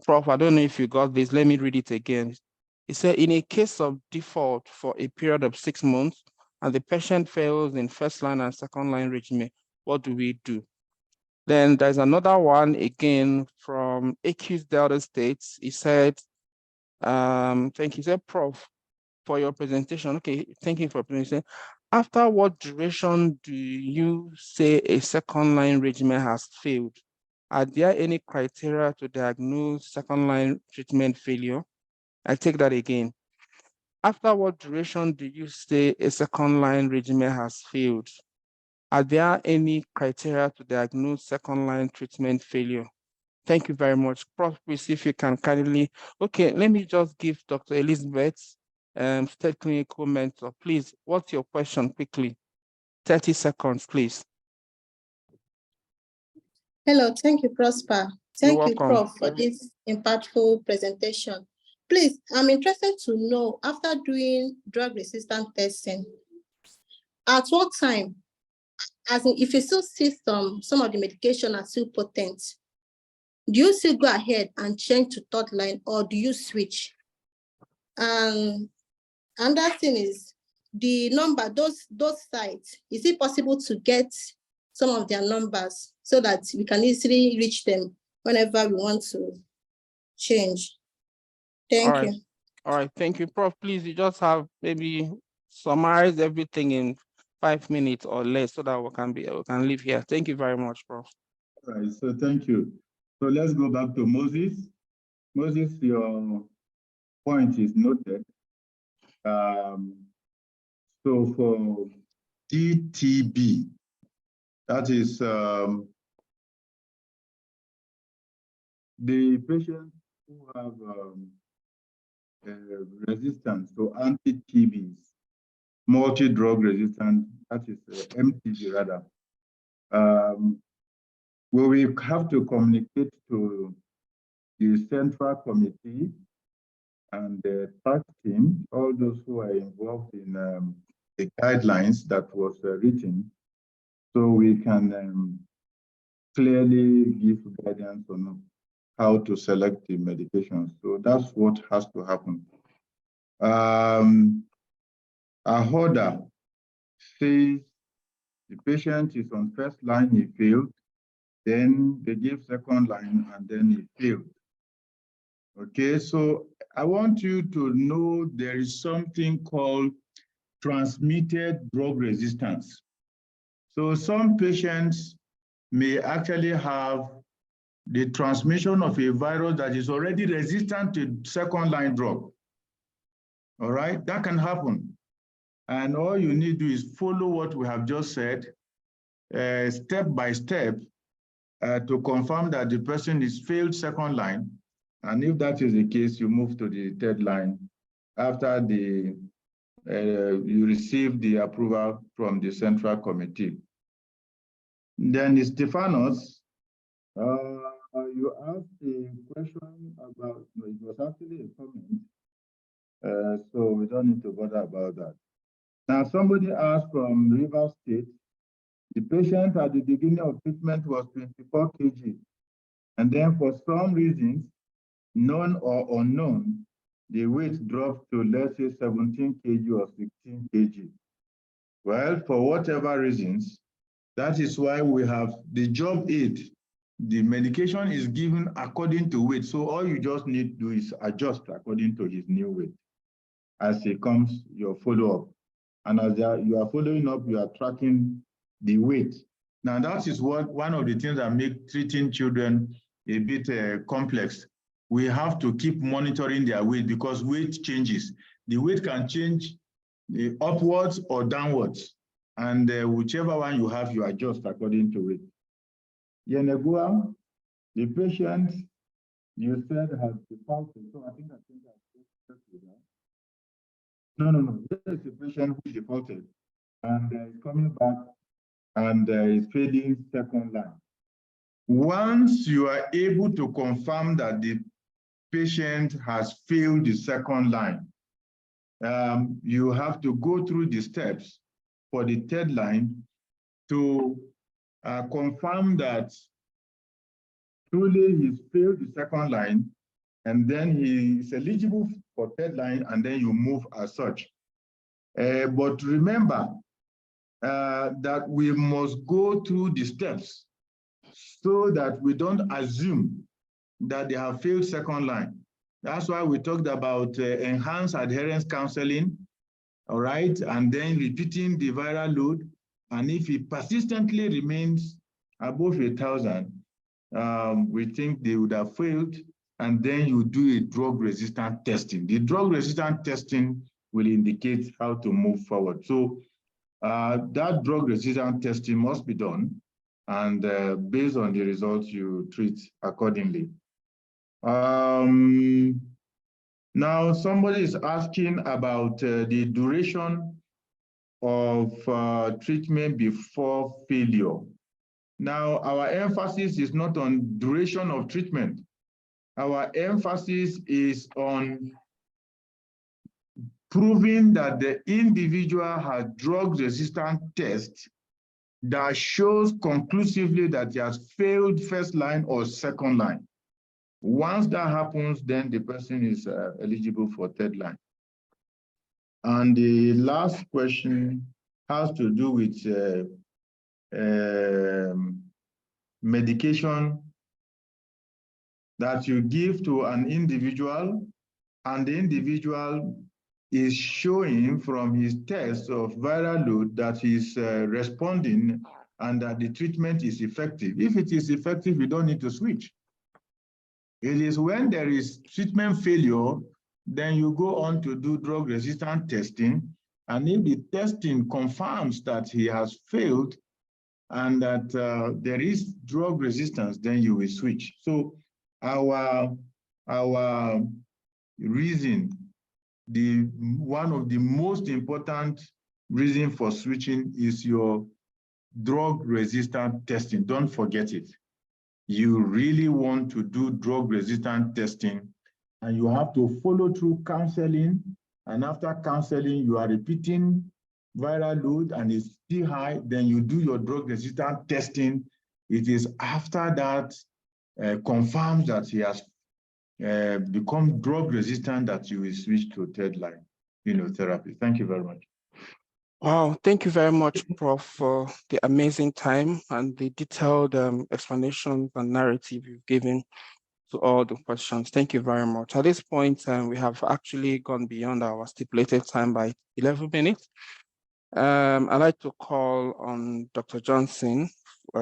Prof, I don't know if you got this. Let me read it again. It said, in a case of default for a period of 6 months and the patient fails in first line and second line regimen, what do we do? Then there's another one again from AQ's Delta States. He said, thank you, sir, Prof, for your presentation. Okay, thank you for presentation. After what duration do you say a second line regimen has failed? Are there any criteria to diagnose second line treatment failure? I take that again. After what duration do you say a second line regimen has failed? Are there any criteria to diagnose second line treatment failure? Thank you very much. Prof, please, if you can kindly, okay, let me just give Dr. Elizabeth, State Clinical Mentor. Please, what's your question quickly? 30 seconds, please. Hello, thank you, Prosper. Thank you, welcome. Prof, for this impactful presentation. Please, I'm interested to know, after doing drug-resistant testing, at what time, as in if you still see some of the medication are still potent, do you still go ahead and change to third line, or do you switch? And another thing is the number, those sites, is it possible to get some of their numbers so that we can easily reach them whenever we want to change? Thank you. All right, thank you, Prof. Please, you just have maybe summarize everything in 5 minutes or less so that we can leave here. Thank you very much, Prof. All right, so thank you. So let's go back to Moses. Moses, your point is noted. So for DTB, that is the patients who have resistance to anti-TBs, multi-drug resistant, that is MTB rather. We have to communicate to the central committee and the task team, all those who are involved in the guidelines that was written, so we can clearly give guidance on how to select the medications. So that's what has to happen. A holder says the patient is on first line, he failed, then they give second line, and then he failed. Okay, so I want you to know there is something called transmitted drug resistance. So some patients may actually have the transmission of a virus that is already resistant to second line drug. All right, that can happen. And all you need to do is follow what we have just said, step by step, to confirm that the person is failed second line. And if that is the case, you move to the third line after you receive the approval from the central committee. Then Stephanos, you asked a question about, no, it was actually a comment, so we don't need to bother about that. Now, somebody asked from Rivers State, the patient at the beginning of treatment was 24 kg, and then for some reasons, known or unknown, the weight dropped to, let's say, 17 kg or 16 kg. Well, for whatever reasons, that is why we have the job aid. The medication is given according to weight. So all you just need to do is adjust according to his new weight. As it comes, your follow-up. And as you are following up, you are tracking the weight. Now, that is one of the things that make treating children a bit complex. We have to keep monitoring their weight because weight changes. The weight can change upwards or downwards. And whichever one you have, you adjust according to weight. Yenegua, the patient you said has defaulted. So I think I've just with that. No. There is a patient who defaulted and is coming back and is failing second line. Once you are able to confirm that the patient has failed the second line, you have to go through the steps for the third line to confirm that truly he's failed the second line, and then he is eligible for third line, and then you move as such. But remember that we must go through the steps so that we don't assume that they have failed second line. That's why we talked about enhanced adherence counseling, all right, and then repeating the viral load. And if it persistently remains above 1,000, we think they would have failed, and then you do a drug-resistant testing. The drug-resistant testing will indicate how to move forward. So that drug-resistant testing must be done, and based on the results, you treat accordingly. Now, somebody is asking about the duration of treatment before failure. Now, our emphasis is not on duration of treatment. Our emphasis is on proving that the individual has drug-resistant test that shows conclusively that he has failed first line or second line. Once that happens, then the person is eligible for third line. And the last question has to do with medication that you give to an individual, and the individual is showing from his test of viral load that he's responding and that the treatment is effective. If it is effective, you don't need to switch. It is when there is treatment failure, then you go on to do drug-resistant testing. And if the testing confirms that he has failed and that there is drug resistance, then you will switch. So our reason, one of the most important reason for switching is your drug-resistant testing. Don't forget it. You really want to do drug-resistant testing and you have to follow through counseling. And after counseling, you are repeating viral load and it's still high, then you do your drug resistant testing. It is after that confirms that he has become drug resistant that you will switch to third line immunotherapy. Thank you very much. Wow, thank you very much, Prof, for the amazing time and the detailed explanations and narrative you've given to all the questions. Thank you very much. At this point, we have actually gone beyond our stipulated time by 11 minutes. I'd like to call on Dr. Johnson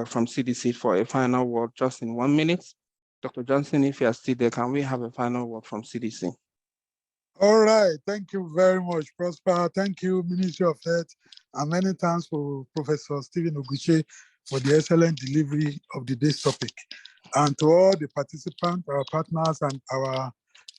from CDC for a final word just in 1 minute. Dr. Johnson, if you are still there, can we have a final word from CDC? All right, thank you very much, Prosper. Thank you, Ministry of Health, and many thanks for Professor Stephen Oguche for the excellent delivery of the day's topic. And to all the participants, our partners, and our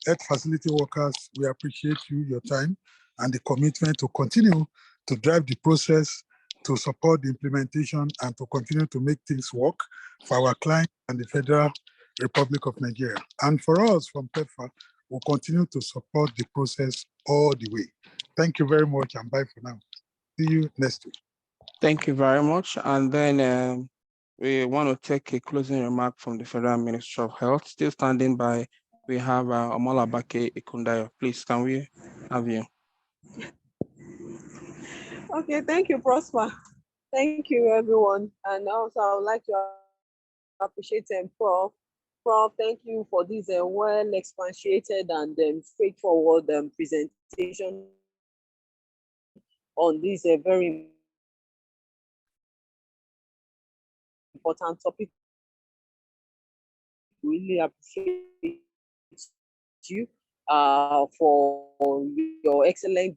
health facility workers, we appreciate you, your time, and the commitment to continue to drive the process, to support the implementation, and to continue to make things work for our clients and the Federal Republic of Nigeria. And for us from PEPFAR, we'll continue to support the process all the way. Thank you very much, and bye for now. See you next week. Thank you very much. And then we want to take a closing remark from the Federal Ministry of Health. Still standing by, we have Omolabake Ikundayo. Please, can we have you? Okay, thank you, Prosper. Thank you, everyone. And also, I would like to appreciate Prof. Prof, thank you for this well expatiated and straightforward presentation on this very important topic. Really appreciate you for your excellent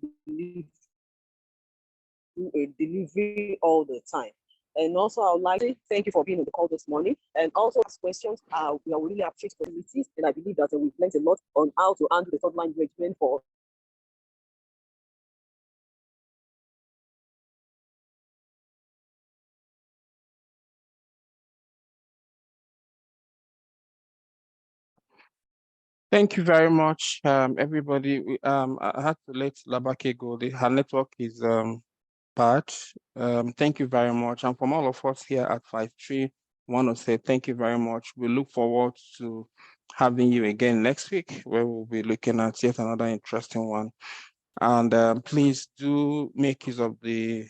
delivery all the time. And also, I would like to thank you for being on the call this morning. And also, ask questions. We are really appreciate possibilities, and I believe that we've learned a lot on how to handle the third line regimen for Thank you very much, everybody. I had to let Labake go. Her network is bad. Thank you very much. And from all of us here at 5-3, want to say thank you very much. We look forward to having you again next week, where we'll be looking at yet another interesting one. And please do make use of the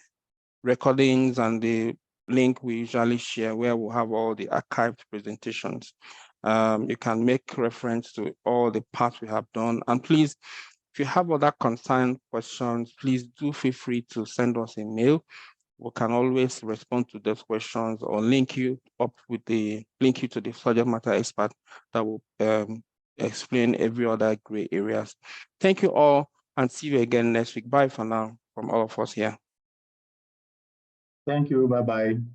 recordings and the link we usually share, where we'll have all the archived presentations. You can make reference to all the parts we have done. And please, if you have other concern questions, please do feel free to send us a mail. We can always respond to those questions or link you to the subject matter expert that will explain every other gray areas. Thank you all, and see you again next week. Bye for now from all of us here. Thank you. Bye-bye.